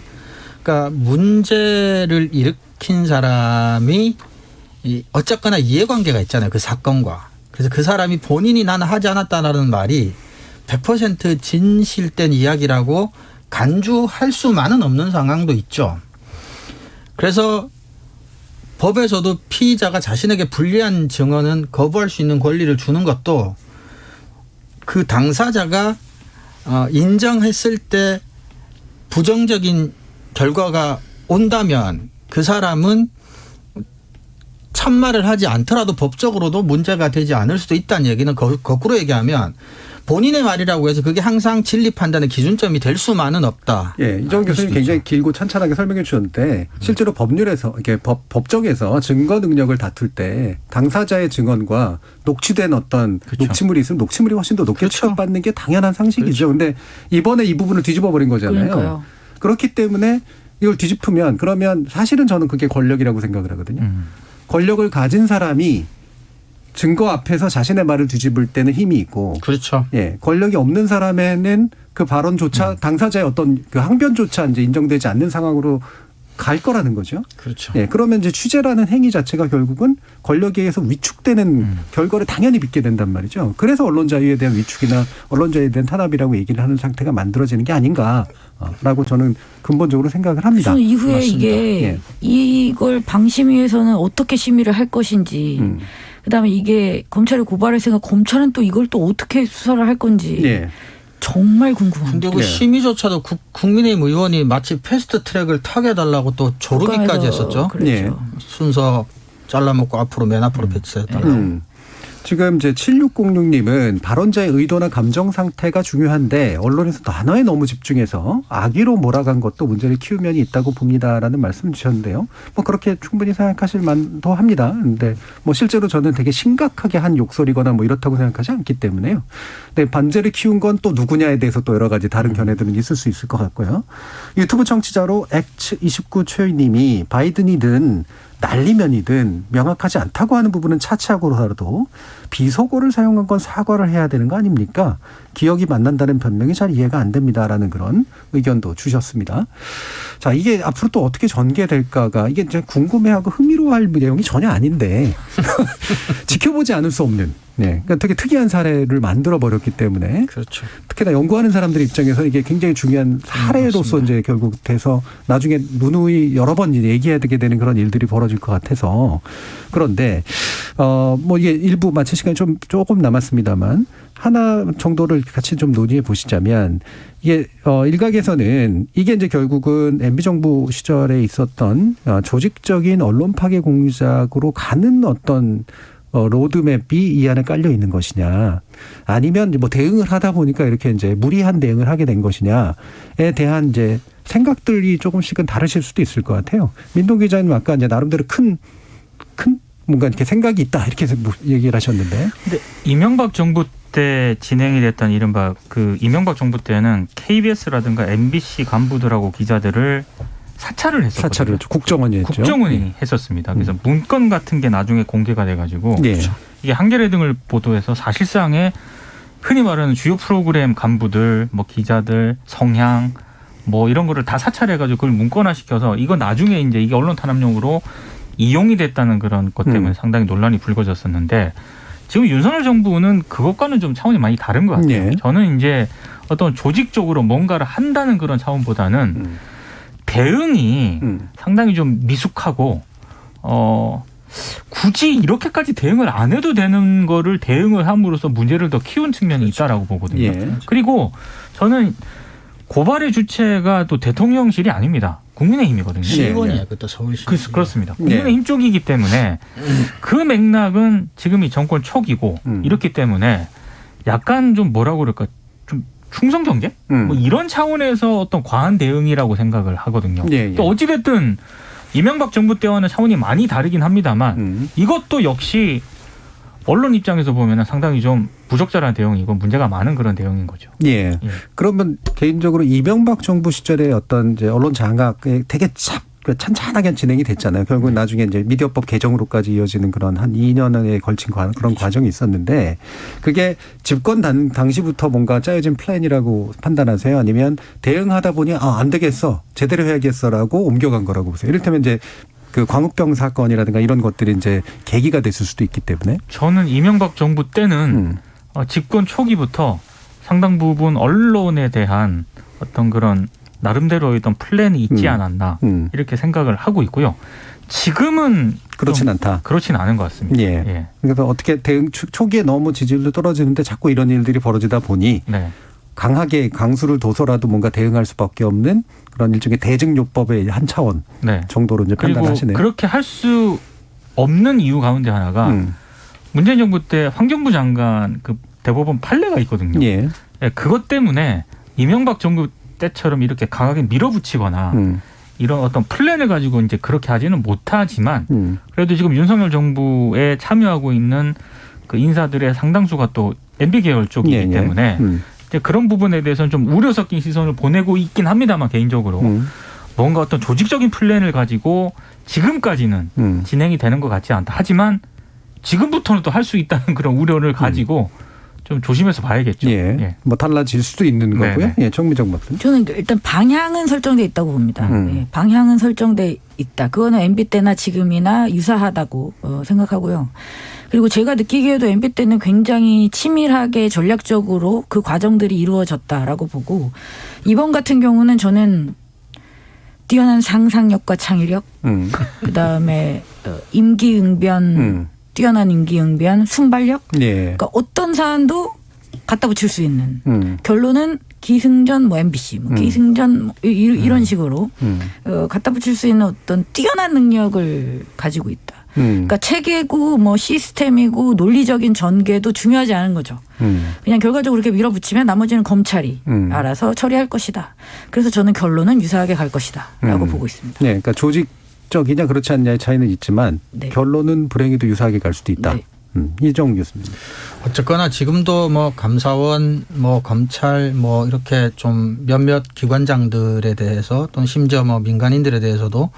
그러니까 문제를 일으킨 사람이 어쨌거나 이해관계가 있잖아요. 그 사건과. 그래서 그 사람이 본인이 나는 하지 않았다라는 말이 100% 진실된 이야기라고 간주할 수만은 없는 상황도 있죠. 그래서 법에서도 피의자가 자신에게 불리한 증언은 거부할 수 있는 권리를 주는 것도 그 당사자가 인정했을 때 부정적인 결과가 온다면 그 사람은 참말을 하지 않더라도 법적으로도 문제가 되지 않을 수도 있다는 얘기는 거꾸로 얘기하면 본인의 말이라고 해서 그게 항상 진리 판단의 기준점이 될 수만은 없다. 예, 이정 교수님 굉장히 길고 찬찬하게 설명해 주셨는데 실제로 법률에서 이렇게 법정에서 증거 능력을 다툴 때 당사자의 증언과 녹취된 어떤 그렇죠. 녹취물이 있으면 녹취물이 훨씬 더 높게 그렇죠. 취급받는 게 당연한 상식이죠. 그런데 이번에 이 부분을 뒤집어 버린 거잖아요. 그러니까요. 그렇기 때문에 이걸 뒤집으면 그러면 사실은 저는 그게 권력이라고 생각을 하거든요. 권력을 가진 사람이 증거 앞에서 자신의 말을 뒤집을 때는 힘이 있고, 그렇죠. 예, 권력이 없는 사람에는 그 발언조차 당사자의 어떤 그 항변조차 이제 인정되지 않는 상황으로 갈 거라는 거죠. 그렇죠. 예, 그러면 이제 취재라는 행위 자체가 결국은 권력에 의해서 위축되는 결과를 당연히 빚게 된단 말이죠. 그래서 언론 자유에 대한 위축이나 언론 자유에 대한 탄압이라고 얘기를 하는 상태가 만들어지는 게 아닌가라고 저는 근본적으로 생각을 합니다. 저는 이후에 맞습니다. 이게 예. 이걸 방심위에서는 어떻게 심의를 할 것인지 그다음에 이게 검찰이 고발했으니까 검찰은 또 이걸 또 어떻게 수사를 할 건지 예. 정말 궁금합니다. 근데 그 네. 심의조차도 국민의힘 의원이 마치 패스트 트랙을 타게 해달라고 또 조르기까지 국감에서 했었죠. 그랬죠. 예. 순서 잘라먹고 앞으로 맨 앞으로 배치해달라고. 지금 이제 7606님은 발언자의 의도나 감정 상태가 중요한데 언론에서 단어에 너무 집중해서 악의로 몰아간 것도 문제를 키운 면이 있다고 봅니다라는 말씀 주셨는데요. 뭐 그렇게 충분히 생각하실 만도 합니다. 근데 뭐 실제로 저는 되게 심각하게 한 욕설이거나 뭐 이렇다고 생각하지 않기 때문에요. 근데 반제를 키운 건 또 누구냐에 대해서 또 여러 가지 다른 견해들은 있을 수 있을 것 같고요. 유튜브 청취자로 X29 최유님이 바이든이든 날리면이든 명확하지 않다고 하는 부분은 차치하고라도 비속어를 사용한 건 사과를 해야 되는 거 아닙니까? 기억이 만난다는 변명이 잘 이해가 안 됩니다라는 그런 의견도 주셨습니다. 자, 이게 앞으로 또 어떻게 전개될까가 이게 이제 궁금해하고 흥미로워할 내용이 전혀 아닌데 지켜보지 않을 수 없는 그러니까 되게 특이한 사례를 만들어 버렸기 때문에 그렇죠. 특히나 연구하는 사람들 입장에서 이게 굉장히 중요한 사례로서 이제 결국 돼서 나중에 누누이 여러 번 얘기해야 되게 되는 그런 일들이 벌어질 것 같아서 그런데 뭐 이게 일부 마칠 시간이 조금 남았습니다만 하나 정도를 같이 좀 논의해 보시자면 이게 일각에서는 이게 이제 결국은 MB 정부 시절에 있었던 조직적인 언론 파괴 공작으로 가는 어떤 로드맵이 이 안에 깔려 있는 것이냐, 아니면 뭐 대응을 하다 보니까 이렇게 이제 무리한 대응을 하게 된 것이냐에 대한 이제 생각들이 조금씩은 다르실 수도 있을 것 같아요. 민동 기자님 아까 이제 나름대로 큰 뭔가 이렇게 생각이 있다 이렇게 얘기를 하셨는데. 근데 이명박 정부 때 진행이 됐던 이른바 그 이명박 정부 때는 KBS라든가 MBC 간부들하고 기자들을 사찰을 했었거든요. 사찰을 국정원이 했죠. 국정원이 했었습니다. 그래서 문건 같은 게 나중에 공개가 돼가지고 예. 이게 한겨레 등을 보도해서 사실상의 흔히 말하는 주요 프로그램 간부들, 뭐 기자들, 성향 뭐 이런 거를 다 사찰해가지고 그걸 문건화시켜서 이거 나중에 이제 이게 언론 탄압용으로 이용이 됐다는 그런 것 때문에 상당히 논란이 불거졌었는데 지금 윤석열 정부는 그것과는 좀 차원이 많이 다른 것 같아요. 예. 저는 이제 어떤 조직적으로 뭔가를 한다는 그런 차원보다는 대응이 상당히 좀 미숙하고 굳이 이렇게까지 대응을 안 해도 되는 거를 대응을 함으로써 문제를 더 키운 측면이 있다라고 보거든요. 예. 그리고 저는 고발의 주체가 또 대통령실이 아닙니다. 국민의힘이거든요. 시의원이에요. 그것도 서울시. 그렇습니다. 국민의힘 쪽이기 때문에 그 맥락은 지금 이 정권 초기고 이렇기 때문에 약간 좀 뭐라고 그럴까 좀 충성경계? 뭐 이런 차원에서 어떤 과한 대응이라고 생각을 하거든요. 예. 또 어찌됐든 이명박 정부 때와는 차원이 많이 다르긴 합니다만 이것도 역시 언론 입장에서 보면 상당히 좀 부적절한 대응이고 문제가 많은 그런 대응인 거죠. 예. 그러면 개인적으로 이명박 정부 시절에 어떤 이제 언론 장악에 되게 찬찬하게 진행이 됐잖아요. 결국은 나중에 이제 미디어법 개정으로까지 이어지는 그런 한 2년에 걸친 그런 과정이 있었는데 그게 집권 당시부터 뭔가 짜여진 플랜이라고 판단하세요? 아니면 대응하다 보니 안 되겠어. 제대로 해야겠어라고 옮겨간 거라고 보세요. 이를테면 이제 그 광우병 사건이라든가 이런 것들이 이제 계기가 됐을 수도 있기 때문에. 저는 이명박 정부 때는 집권 초기부터 상당 부분 언론에 대한 어떤 그런 나름대로 어떤 플랜이 있지 않았나 이렇게 생각을 하고 있고요. 지금은 그렇진 않다. 그렇진 않은 것 같습니다. 예. 예. 그래서 어떻게 대응 초기에 너무 지지율도 떨어지는데 자꾸 이런 일들이 벌어지다 보니 네. 강하게 강수를 둬서라도 뭔가 대응할 수밖에 없는 그런 일종의 대증요법의 한 차원 네. 정도로 이제 그리고 판단하시네요. 그렇게 할 수 없는 이유 가운데 하나가 문재인 정부 때 환경부 장관 그 대법원 판례가 있거든요. 예. 예, 그것 때문에 이명박 정부 때처럼 이렇게 강하게 밀어붙이거나 이런 어떤 플랜을 가지고 이제 그렇게 하지는 못하지만 그래도 지금 윤석열 정부에 참여하고 있는 그 인사들의 상당수가 또 MB 계열 쪽이기 예, 예. 때문에 이제 그런 부분에 대해서는 좀 우려 섞인 시선을 보내고 있긴 합니다만 개인적으로 뭔가 어떤 조직적인 플랜을 가지고 지금까지는 진행이 되는 것 같지 않다. 하지만 지금부터는 또 할 수 있다는 그런 우려를 가지고 좀 조심해서 봐야겠죠. 예. 예. 뭐 달라질 수도 있는 거고요. 네네. 예, 정미정 박사님. 저는 일단 방향은 설정돼 있다고 봅니다. 예, 방향은 설정돼 있다. 그거는 MB 때나 지금이나 유사하다고 생각하고요. 그리고 제가 느끼기에도 MB 때는 굉장히 치밀하게 전략적으로 그 과정들이 이루어졌다라고 보고 이번 같은 경우는 저는 뛰어난 상상력과 창의력, 그다음에 임기응변, 뛰어난 임기응변, 순발력. 예. 그러니까 어떤 사안도 갖다 붙일 수 있는 결론은 기승전 뭐 MBC 뭐 기승전 뭐 이런 식으로 갖다 붙일 수 있는 어떤 뛰어난 능력을 가지고 있다. 그러니까 체계고 뭐 시스템이고 논리적인 전개도 중요하지 않은 거죠. 그냥 결과적으로 이렇게 밀어붙이면 나머지는 검찰이 알아서 처리할 것이다. 그래서 저는 결론은 유사하게 갈 것이다라고 보고 있습니다. 네, 그러니까 조직적이냐 그렇지 않냐의 차이는 있지만 네. 결론은 불행히도 유사하게 갈 수도 있다. 네. 이정 교수님. 어쨌거나 지금도 뭐 감사원, 뭐 검찰, 뭐 이렇게 좀 몇몇 기관장들에 대해서 또는 심지어 뭐 민간인들에 대해서도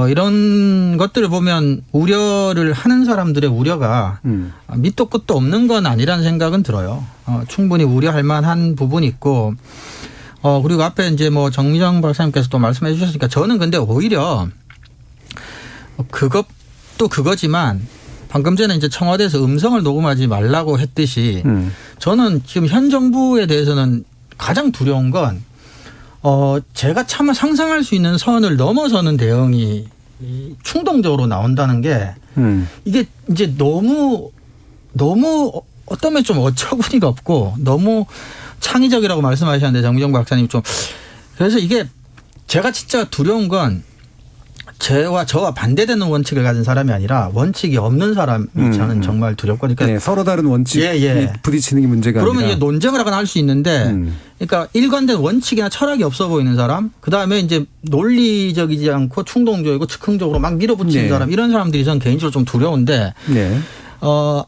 이런 것들을 보면 우려를 하는 사람들의 우려가 밑도 끝도 없는 건 아니라는 생각은 들어요. 충분히 우려할 만한 부분이 있고, 그리고 앞에 이제 뭐 정미정 박사님께서 또 말씀해 주셨으니까 저는 근데 오히려 그것도 그거지만 방금 전에 이제 청와대에서 음성을 녹음하지 말라고 했듯이 저는 지금 현 정부에 대해서는 가장 두려운 건 제가 차마 상상할 수 있는 선을 넘어서는 대응이 충동적으로 나온다는 게 이게 이제 너무 어떤 면좀 어처구니가 없고 너무 창의적이라고 말씀하셨는데 정미정 박사님 좀 그래서 이게 제가 진짜 두려운 건 저와 반대되는 원칙을 가진 사람이 아니라 원칙이 없는 사람이 저는 정말 두렵거든요. 그러니까 네, 서로 다른 원칙이 부딪히는 게 문제가 그러면 아니라. 이제 논쟁을 하거나 할 수 있는데 그러니까 일관된 원칙이나 철학이 없어 보이는 사람 그다음에 이제 논리적이지 않고 충동적이고 즉흥적으로 막 밀어붙이는 네. 사람 이런 사람들이 저는 개인적으로 좀 두려운데 네.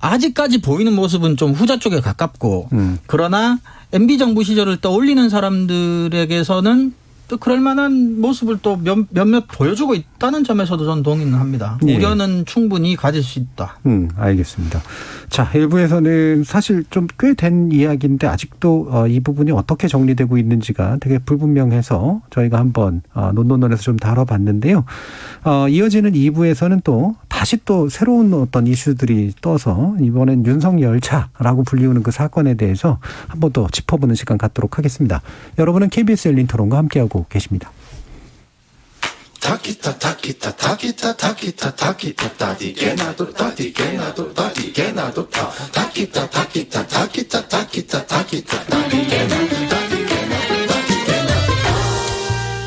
아직까지 보이는 모습은 좀 후자 쪽에 가깝고 그러나 MB 정부 시절을 떠올리는 사람들에게서는 또 그럴 만한 모습을 또 몇몇 보여주고 있다는 점에서도 저는 동의는 합니다. 예. 우려는 충분히 가질 수 있다. 알겠습니다. 자, 일부에서는 사실 좀 꽤 된 이야기인데 아직도 이 부분이 어떻게 정리되고 있는지가 되게 불분명해서 저희가 한번 논논논에서 좀 다뤄봤는데요. 이어지는 2부에서는 또 다시 또 새로운 어떤 이슈들이 떠서 이번엔 윤석열차라고 불리우는 그 사건에 대해서 한번 더 짚어보는 시간 갖도록 하겠습니다. 여러분은 KBS 열린 토론과 함께하고 계십니다.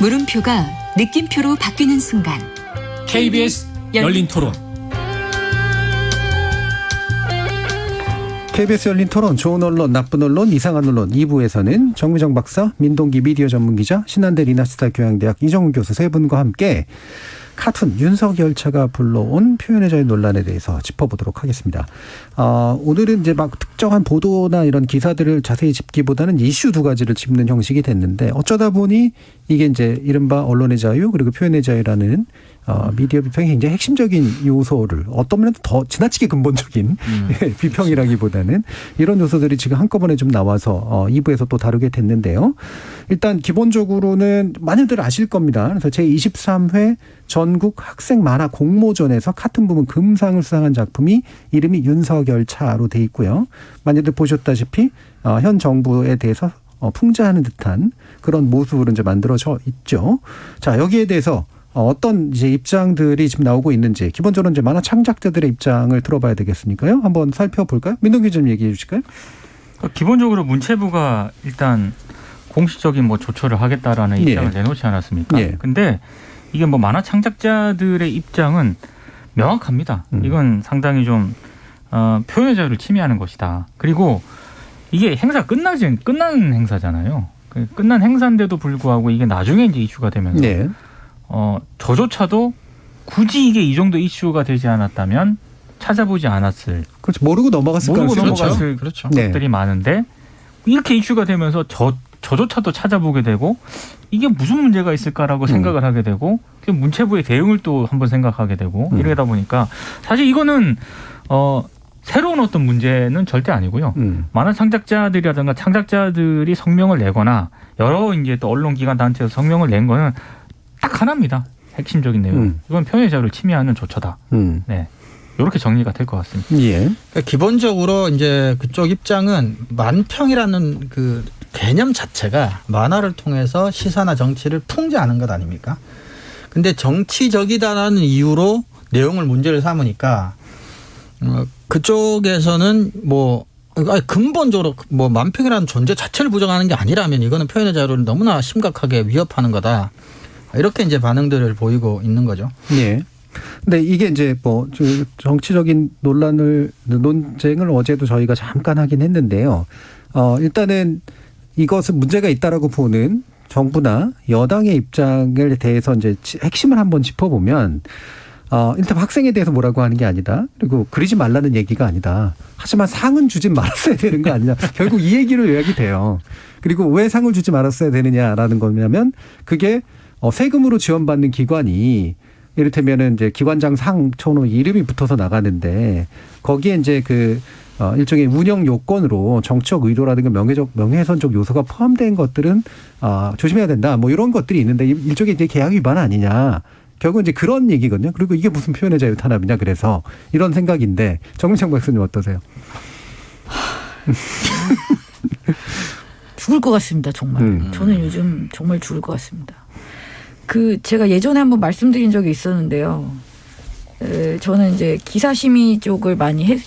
물음표가 느낌표로 바뀌는 순간 KBS 열린 토론. KBS 열린 토론, 좋은 언론, 나쁜 언론, 이상한 언론 2부에서는 정미정 박사, 민동기 미디어 전문기자, 신한대 리나스타 교양대학 이정훈 교수 세 분과 함께 카툰 윤석열차가 불러온 표현의 자유 논란에 대해서 짚어보도록 하겠습니다. 오늘은 이제 막 특정한 보도나 이런 기사들을 자세히 짚기보다는 이슈 두 가지를 짚는 형식이 됐는데 어쩌다 보니 이게 이제 이른바 언론의 자유 그리고 표현의 자유라는 미디어 비평의 굉장히 핵심적인 요소를 어떤 면에서 더 지나치게 근본적인 비평이라기보다는 이런 요소들이 지금 한꺼번에 좀 나와서 2부에서 또 다루게 됐는데요. 일단 기본적으로는 많이들 아실 겁니다. 그래서 제23회 전국 학생 만화 공모전에서 카툰 부문 금상을 수상한 작품이 이름이 윤석열차로 돼 있고요. 많이들 보셨다시피 현 정부에 대해서 풍자하는 듯한 그런 모습으로 이제 만들어져 있죠. 자, 여기에 대해서 어떤 이제 입장들이 지금 나오고 있는지 기본적으로 이제 만화 창작자들의 입장을 들어봐야 되겠으니까요. 한번 살펴볼까요? 민동기 좀 얘기해 주실까요? 기본적으로 문체부가 일단 공식적인 뭐 조처를 하겠다라는 입장을 내놓지 않았습니까? 근데 이게 뭐 만화 창작자들의 입장은 명확합니다. 이건 상당히 좀 표현의 자유를 침해하는 것이다. 그리고 이게 행사 끝난 행사잖아요. 끝난 행사인데도 불구하고 이게 나중에 이제 이슈가 되면서 저조차도 굳이 이게 이 정도 이슈가 되지 않았다면 찾아보지 않았을. 그렇죠. 모르고 넘어갔을 그렇죠. 것들이 많은데 이렇게 이슈가 되면서 저조차도 찾아보게 되고 이게 무슨 문제가 있을까라고 생각을 하게 되고 문체부의 대응을 또 한번 생각하게 되고 이러다 보니까 사실 이거는 새로운 어떤 문제는 절대 아니고요. 만화 창작자들이라든가 창작자들이 성명을 내거나 여러 이제 또 언론기관 단체에서 성명을 낸 거는 딱 하나입니다. 핵심적인 내용. 이건 표현의 자유를 침해하는 조처다. 네. 이렇게 정리가 될 것 같습니다. 그러니까 기본적으로 이제 그쪽 입장은 만평이라는 그 개념 자체가 만화를 통해서 시사나 정치를 풍자하는 것 아닙니까? 근데 정치적이다라는 이유로 내용을 문제를 삼으니까 그쪽에서는 근본적으로 만평이라는 존재 자체를 부정하는 게 아니라면 이거는 표현의 자유를 너무나 심각하게 위협하는 거다. 이렇게 이제 반응들을 보이고 있는 거죠. 예. 근데 이게 이제 정치적인 논쟁을 어제도 저희가 잠깐 하긴 했는데요. 일단은 이것은 문제가 있다라고 보는 정부나 여당의 입장에 대해서 이제 핵심을 한번 짚어보면 일단 학생에 대해서 뭐라고 하는 게 아니다. 그리고 그리지 말라는 얘기가 아니다. 하지만 상은 주지 말았어야 되는 거 아니냐. 결국 이 얘기로 요약이 돼요. 그리고 왜 상을 주지 말았어야 되느냐라는 거냐면 그게 세금으로 지원받는 기관이 이를테면은 이제 기관장 상 초로 이름이 붙어서 나가는데 거기에 이제 일종의 운영 요건으로 정치적 의도라든가 명예훼손적 요소가 포함된 것들은 조심해야 된다. 뭐 이런 것들이 있는데 일종의 이제 계약 위반 아니냐. 결국 이제 그런 얘기거든요. 그리고 이게 무슨 표현의 자유 탄압이냐. 그래서 이런 생각인데 정민창 박사님 어떠세요? 죽을 것 같습니다. 정말. 저는 요즘 정말 죽을 것 같습니다. 제가 예전에 한번 말씀드린 적이 있었는데요. 저는 이제 기사심의 쪽을 많이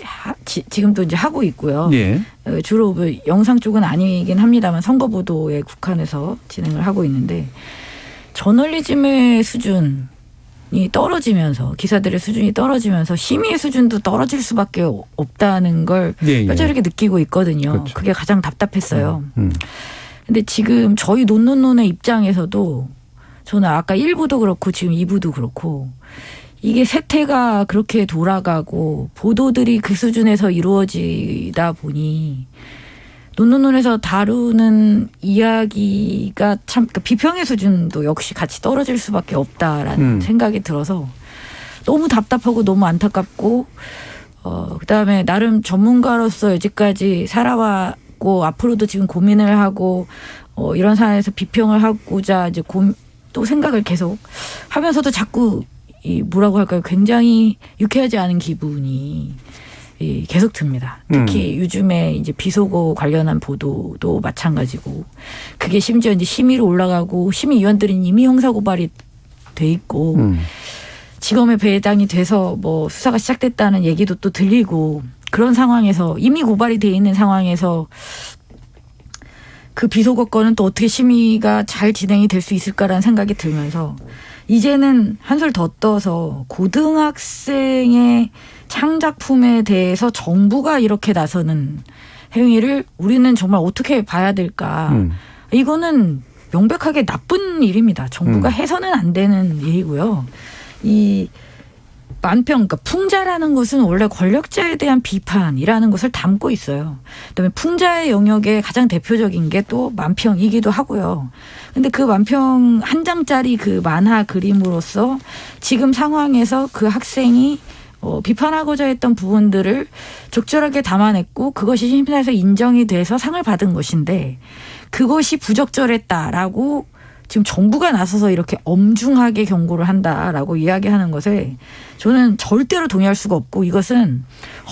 지금도 이제 하고 있고요. 예. 주로 영상 쪽은 아니긴 합니다만 선거 보도에 국한해서 진행을 하고 있는데 저널리즘의 수준이 떨어지면서 기사들의 수준이 떨어지면서 심의의 수준도 떨어질 수밖에 없다는 걸 뼈저리게 느끼고 있거든요. 그렇죠. 그게 가장 답답했어요. 근데 지금 저희 논논논의 입장에서도 저는 아까 1부도 그렇고 지금 2부도 그렇고 이게 세태가 그렇게 돌아가고 보도들이 그 수준에서 이루어지다 보니 논논논에서 다루는 이야기가 참 그러니까 비평의 수준도 역시 같이 떨어질 수밖에 없다라는 생각이 들어서 너무 답답하고 너무 안타깝고 그다음에 나름 전문가로서 여지까지 살아왔고 앞으로도 지금 고민을 하고 이런 사안에서 비평을 하고자 이제 또 생각을 계속 하면서도 자꾸 뭐라고 할까요? 굉장히 유쾌하지 않은 기분이 계속 듭니다. 특히 요즘에 이제 비속어 관련한 보도도 마찬가지고 그게 심지어 이제 심의로 올라가고 심의위원들은 이미 형사고발이 돼 있고 지검에 배당이 돼서 뭐 수사가 시작됐다는 얘기도 또 들리고 그런 상황에서 이미 고발이 돼 있는 상황에서 그 비속어 건은 또 어떻게 심의가 잘 진행이 될 수 있을까라는 생각이 들면서 이제는 한술 더 떠서 고등학생의 창작품에 대해서 정부가 이렇게 나서는 행위를 우리는 정말 어떻게 봐야 될까. 이거는 명백하게 나쁜 일입니다. 정부가 해서는 안 되는 일이고요. 이 만평, 그러니까 풍자라는 것은 원래 권력자에 대한 비판이라는 것을 담고 있어요. 그다음에 풍자의 영역의 가장 대표적인 게 또 만평이기도 하고요. 근데 그 만평 한 장짜리 그 만화 그림으로써 지금 상황에서 그 학생이 비판하고자 했던 부분들을 적절하게 담아냈고 그것이 심사에서 인정이 돼서 상을 받은 것인데 그것이 부적절했다라고 지금 정부가 나서서 이렇게 엄중하게 경고를 한다라고 이야기하는 것에 저는 절대로 동의할 수가 없고 이것은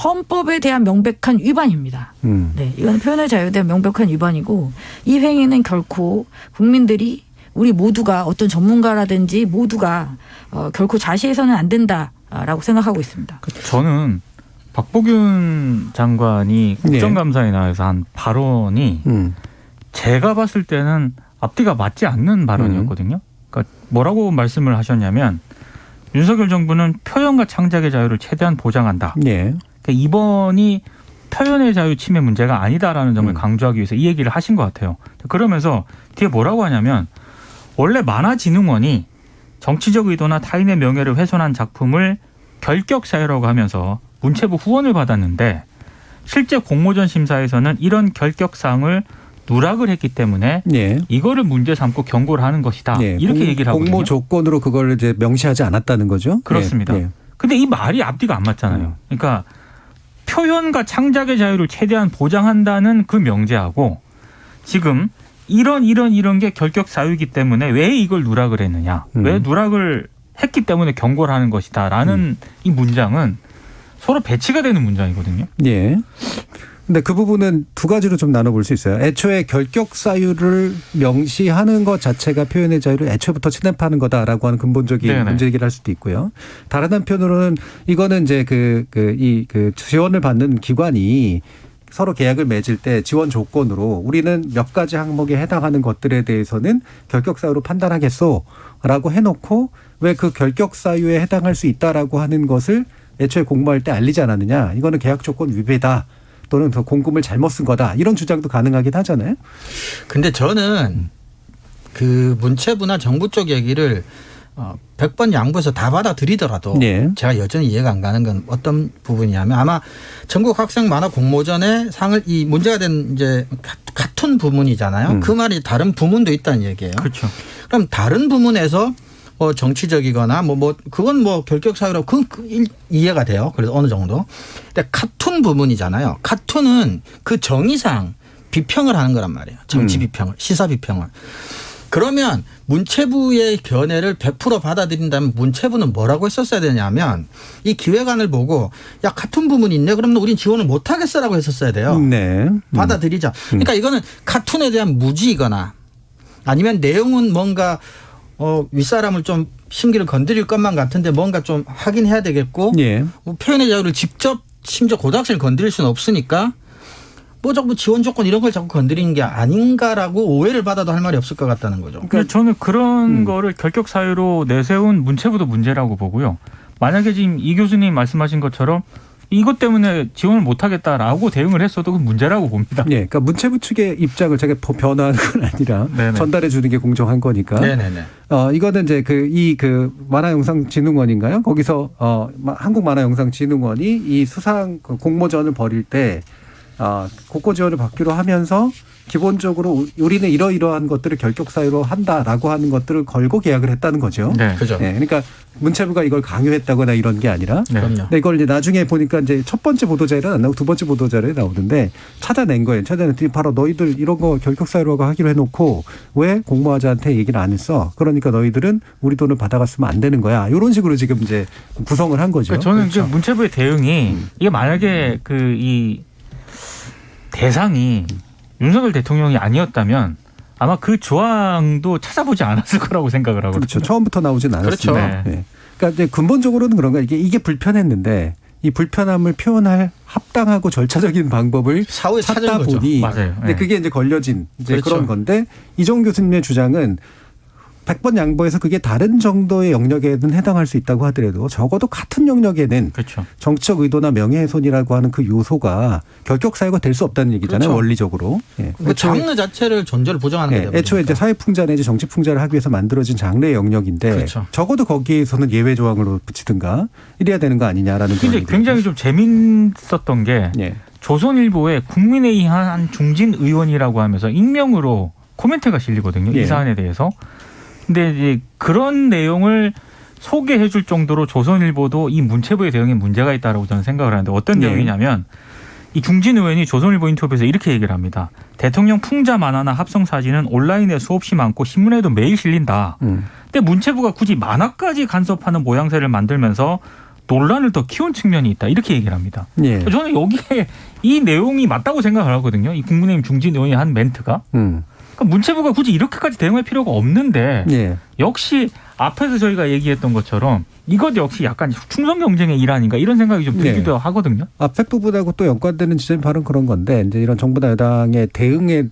헌법에 대한 명백한 위반입니다. 네, 이건 표현의 자유에 대한 명백한 위반이고 이 행위는 결코 국민들이 우리 모두가 어떤 전문가라든지 모두가 결코 자시해서는 안 된다라고 생각하고 있습니다. 저는 박보균 장관이 국정감사에 나와서 한 발언이 제가 봤을 때는 앞뒤가 맞지 않는 발언이었거든요. 그러니까 뭐라고 말씀을 하셨냐면 윤석열 정부는 표현과 창작의 자유를 최대한 보장한다. 그러니까 이번이 표현의 자유 침해 문제가 아니다라는 점을 강조하기 위해서 이 얘기를 하신 것 같아요. 그러면서 뒤에 뭐라고 하냐면 원래 만화진흥원이 정치적 의도나 타인의 명예를 훼손한 작품을 결격사유라고 하면서 문체부 후원을 받았는데 실제 공모전 심사에서는 이런 결격사항을 누락을 했기 때문에 이거를 문제 삼고 경고를 하는 것이다. 이렇게 얘기를 하거든요. 공모 조건으로 그걸 이제 명시하지 않았다는 거죠. 그렇습니다. 근데 이 말이 앞뒤가 안 맞잖아요. 그러니까 표현과 창작의 자유를 최대한 보장한다는 그 명제하고 지금 이런 게 결격 사유이기 때문에 왜 이걸 누락을 했느냐. 왜 누락을 했기 때문에 경고를 하는 것이다라는 이 문장은 서로 배치가 되는 문장이거든요. 근데 그 부분은 두 가지로 좀 나눠볼 수 있어요. 애초에 결격 사유를 명시하는 것 자체가 표현의 자유를 애초부터 침해하는 거다라고 하는 근본적인 문제 제기를 할 수도 있고요. 다른 한편으로는 이거는 이제 그 지원을 받는 기관이 서로 계약을 맺을 때 지원 조건으로 우리는 몇 가지 항목에 해당하는 것들에 대해서는 결격 사유로 판단하겠소라고 해놓고 왜 그 결격 사유에 해당할 수 있다라고 하는 것을 애초에 공모할 때 알리지 않았느냐. 이거는 계약 조건 위배다. 또는 더 공금을 잘못 쓴 거다. 이런 주장도 가능하긴 하잖아요. 근데 저는 그 문체부나 정부 쪽 얘기를 100번 양보해서 다 받아들이더라도 제가 여전히 이해가 안 가는 건 어떤 부분이냐면 아마 전국 학생 만화 공모전에 상을 이 문제가 된 이제 카툰 부문이잖아요. 그 말이 다른 부문도 있다는 얘기예요. 그렇죠. 그럼 다른 부문에서 정치적이거나 그건 결격 사유라고 이해가 돼요. 그래서 어느 정도. 근데 카툰 부분이잖아요. 카툰은 그 정의상 비평을 하는 거란 말이에요. 정치 비평을, 시사 비평을. 그러면 문체부의 견해를 100% 받아들인다면 문체부는 뭐라고 했었어야 되냐면 이 기획안을 보고 야 카툰 부분이 있네 그러면 우린 지원을 못 하겠어라고 했었어야 돼요. 받아들이자. 그러니까 이거는 카툰에 대한 무지이거나 아니면 내용은 뭔가 윗사람을 좀 심기를 건드릴 것만 같은데 뭔가 좀 하긴 해야 되겠고 예. 뭐 표현의 자유를 직접 심지어 고등학생을 건드릴 수는 없으니까 뭐 자꾸 지원 조건 이런 걸 자꾸 건드리는 게 아닌가라고 오해를 받아도 할 말이 없을 것 같다는 거죠. 그러니까 저는 그런 거를 결격 사유로 내세운 문체부도 문제라고 보고요. 만약에 지금 이 교수님 말씀하신 것처럼 이것 때문에 지원을 못하겠다라고 대응을 했어도 그건 문제라고 봅니다. 예, 그러니까 문체부 측의 입장을 제가 변화하는 건 아니라 네네. 전달해 주는 게 공정한 거니까. 네네네. 이거는 이제 그 만화영상진흥원인가요? 거기서 한국만화영상진흥원이 이 수상 공모전을 벌일 때 국고 지원을 받기로 하면서 기본적으로 우리는 이러이러한 것들을 결격 사유로 한다라고 하는 것들을 걸고 계약을 했다는 거죠. 네. 그죠. 네, 그러니까 문체부가 이걸 강요했다거나 이런 게 아니라. 네. 그럼요. 근데 이걸 이제 나중에 보니까 이제 첫 번째 보도자료는 안 나오고 두 번째 보도자료에 나오는데 찾아낸 거예요. 찾아냈더니 바로 너희들 이런 거 결격 사유로 하기로 해놓고 왜 공모하자한테 얘기를 안 했어? 그러니까 너희들은 우리 돈을 받아갔으면 안 되는 거야. 이런 식으로 지금 이제 구성을 한 거죠. 그러니까 저는 그렇죠. 그 문체부의 대응이 이게 만약에 이 대상이 윤석열 대통령이 아니었다면 아마 그 조항도 찾아보지 않았을 거라고 생각을 하거든요. 그렇죠. 처음부터 나오진 않았습니다. 그렇죠. 네. 그러니까 이제 근본적으로는 그런가 이게 불편했는데 이 불편함을 표현할 합당하고 절차적인 방법을 사후에 찾은 찾다 거죠. 보니 맞아요. 근데 네. 그게 이제 걸려진 이제 그렇죠. 그런 건데 이종 교수님의 주장은 100번 양보해서 그게 다른 정도의 영역에는 해당할 수 있다고 하더라도 적어도 같은 영역에는 그렇죠. 정치적 의도나 명예훼손이라고 하는 그 요소가 결격 사유가 될 수 없다는 얘기잖아요. 그렇죠. 원리적으로. 예. 그 장르 자체를 존재를 보장하는 예, 거죠. 애초에 이제 사회풍자 내지 정치풍자를 하기 위해서 만들어진 장르의 영역인데 그렇죠. 적어도 거기에서는 예외 조항으로 붙이든가 이래야 되는 거 아니냐라는 근데 그런 굉장히 좀 재밌었던 게 예. 조선일보에 국민의힘 한 중진 의원이라고 하면서 익명으로 코멘트가 실리거든요. 예. 이 사안에 대해서. 근데 이제 그런 내용을 소개해 줄 정도로 조선일보도 이 문체부의 대응에 문제가 있다고 저는 생각을 하는데 어떤 예. 내용이냐면 이 중진 의원이 조선일보 인터뷰에서 이렇게 얘기를 합니다. 대통령 풍자 만화나 합성 사진은 온라인에 수없이 많고 신문에도 매일 실린다. 근데 문체부가 굳이 만화까지 간섭하는 모양새를 만들면서 논란을 더 키운 측면이 있다. 이렇게 얘기를 합니다. 예. 저는 여기에 이 내용이 맞다고 생각을 하거든요. 이 국민의힘 중진 의원이 한 멘트가. 그러니까 문체부가 굳이 이렇게까지 대응할 필요가 없는데 예. 역시 앞에서 저희가 얘기했던 것처럼 이것 역시 약간 충성 경쟁의 일환인가 이런 생각이 좀 들기도 네. 하거든요. 앞에 부분하고 또 연관되는 지점이 바로 그런 건데 이제 이런 정부나 여당의 대응의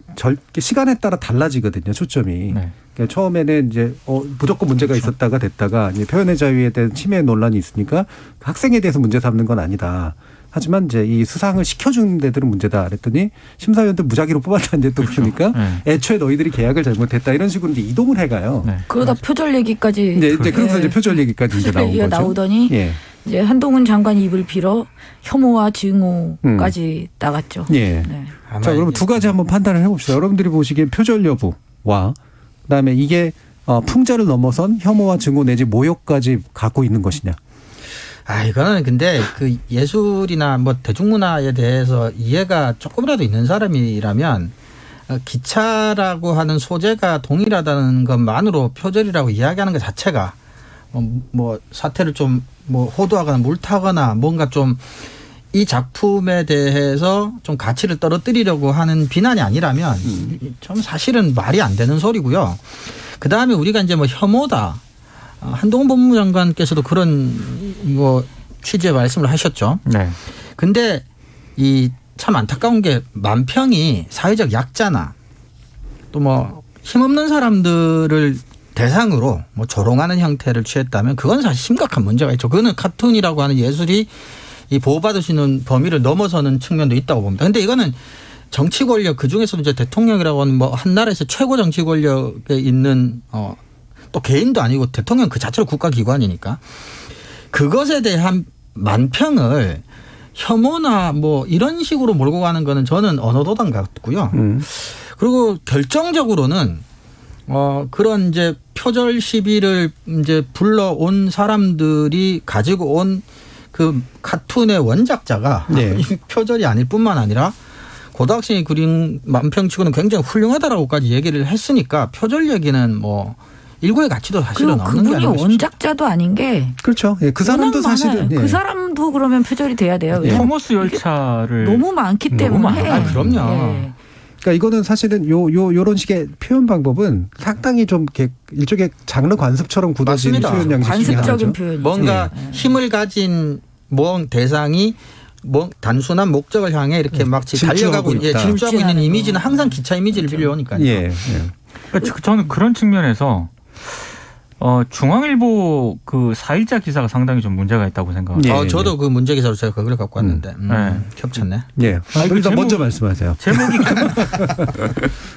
시간에 따라 달라지거든요. 초점이. 네. 그러니까 처음에는 이제 무조건 문제가 있었다가 됐다가 이제 표현의 자유에 대한 침해 논란이 있으니까 학생에 대해서 문제 삼는 건 아니다. 하지만 이제 이 수상을 시켜주는 데들은 문제다. 그랬더니 심사위원들 무작위로 뽑았다는데 또 그러니까 애초에 너희들이 계약을 잘못했다 이런 식으로 이제 이동을 해가요. 네. 그러다 표절 얘기까지 이제 그래서 이제 표절 얘기까지 이제 나온 거죠. 나오더니 예. 이제 한동훈 장관 입을 빌어 혐오와 증오까지 나갔죠. 예. 네. 자, 그럼 두 가지 한번 판단을 해봅시다. 여러분들이 보시기엔 표절 여부와 그다음에 이게 풍자를 넘어선 혐오와 증오 내지 모욕까지 갖고 있는 것이냐. 이거는 근데 그 예술이나 뭐 대중문화에 대해서 이해가 조금이라도 있는 사람이라면 기차라고 하는 소재가 동일하다는 것만으로 표절이라고 이야기하는 것 자체가 뭐 사태를 좀 뭐 호도하거나 물타거나 뭔가 좀 이 작품에 대해서 좀 가치를 떨어뜨리려고 하는 비난이 아니라면 좀 사실은 말이 안 되는 소리고요. 그 다음에 우리가 이제 뭐 혐오다. 한동훈 법무장관께서도 그런 취지의 말씀을 하셨죠. 네. 근데 이 참 안타까운 게 만평이 사회적 약자나 또 뭐 힘없는 사람들을 대상으로 뭐 조롱하는 형태를 취했다면 그건 사실 심각한 문제가 있죠. 그거는 카툰이라고 하는 예술이 이 보호받을 수 있는 범위를 넘어서는 측면도 있다고 봅니다. 근데 이거는 정치 권력 그중에서도 이제 대통령이라고 하는 뭐 한 나라에서 최고 정치 권력에 있는 또 개인도 아니고 대통령 그 자체로 국가기관이니까 그것에 대한 만평을 혐오나 뭐 이런 식으로 몰고 가는 거는 저는 언어도단 같고요. 그리고 결정적으로는 그런 이제 표절 시비를 이제 불러온 사람들이 가지고 온 그 카툰의 원작자가 네. 표절이 아닐 뿐만 아니라 고등학생이 그린 만평치고는 굉장히 훌륭하다라고까지 얘기를 했으니까 표절 얘기는 뭐 일고의 가치도 사실은 없는 게 그분이 아니고 원작자도 아닌 게 그렇죠. 예, 그 사람도 사실은 그 사람도 그러면 표절이 돼야 돼요. 토머스 열차를 너무 많기 너무 때문에. 많아요. 그럼요. 예. 그러니까 이거는 사실은 요런 식의 표현 방법은 상당히 좀 이렇게 일종의 장르 관습처럼 굳어진 맞습니다. 표현 양식 중에 하나죠. 관습적인 표현이죠. 뭔가 힘을 가진 대상이 단순한 목적을 향해 이렇게 막 달려가고 질주하고 있는 이미지는 항상 기차 이미지를 빌려오니까요. 예. 그러니까 저는 그런 측면에서 중앙일보 그 4일자 기사가 상당히 좀 문제가 있다고 생각합니다. 저도 그 문제 기사로 제가 그걸 갖고 왔는데 겹쳤네. 예. 일단 먼저 말씀하세요. 제목이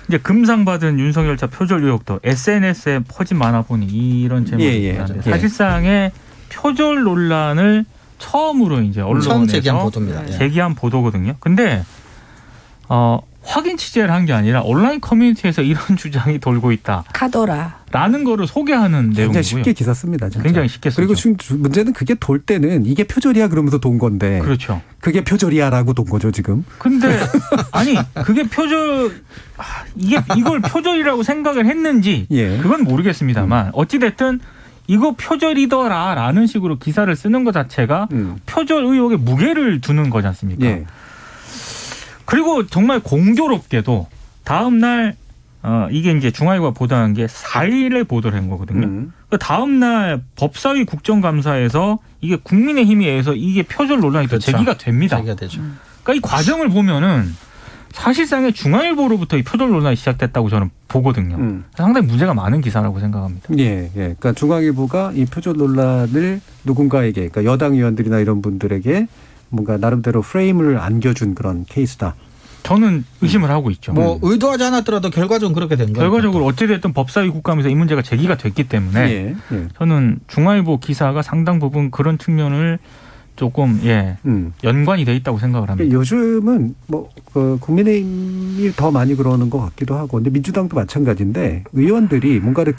이제 금상 받은 윤석열 차 표절 의혹도 SNS에 퍼진 만화 보니 이런 제목인데 사실상의 표절 논란을 처음으로 이제 언론에서 제기한 보도입니다. 제기한 보도거든요. 근데 확인 취재를 한 게 아니라 온라인 커뮤니티에서 이런 주장이 돌고 있다. 카더라라는 거를 소개하는 내용이고요. 굉장히 쉽게 기사 씁니다. 진짜. 굉장히 쉽게 쓰죠. 그리고 문제는 그게 돌 때는 이게 표절이야 그러면서 돈 건데. 그렇죠. 그게 표절이야라고 돈 거죠 지금. 근데 아니 그게 이걸 표절이라고 생각을 했는지 그건 모르겠습니다만 어찌 됐든 이거 표절이더라라는 식으로 기사를 쓰는 것 자체가 표절 의혹에 무게를 두는 거지 않습니까? 예. 그리고 정말 공교롭게도 다음 날 이게 이제 중앙일보가 보도한 게 4일에 보도를 한 거거든요. 그 다음 날 법사위 국정감사에서 이게 국민의힘에 의해서 이게 표절 논란이 또 제기가 됩니다. 제기가 되죠. 그러니까 이 과정을 보면은 사실상의 중앙일보로부터 이 표절 논란이 시작됐다고 저는 보거든요. 상당히 문제가 많은 기사라고 생각합니다. 예. 그러니까 중앙일보가 이 표절 논란을 누군가에게, 그러니까 여당 의원들이나 이런 분들에게 뭔가 나름대로 프레임을 안겨준 그런 케이스다. 저는 의심을 하고 있죠. 뭐 의도하지 않았더라도 결과적으로 그렇게 된 거예요. 결과적으로 어찌됐든 법사위 국감에서 이 문제가 제기가 됐기 때문에 저는 중앙일보 기사가 상당 부분 그런 측면을 조금 연관이 돼 있다고 생각을 합니다. 요즘은 국민의힘이 더 많이 그러는 것 같기도 하고, 근데 민주당도 마찬가지인데 의원들이 뭔가를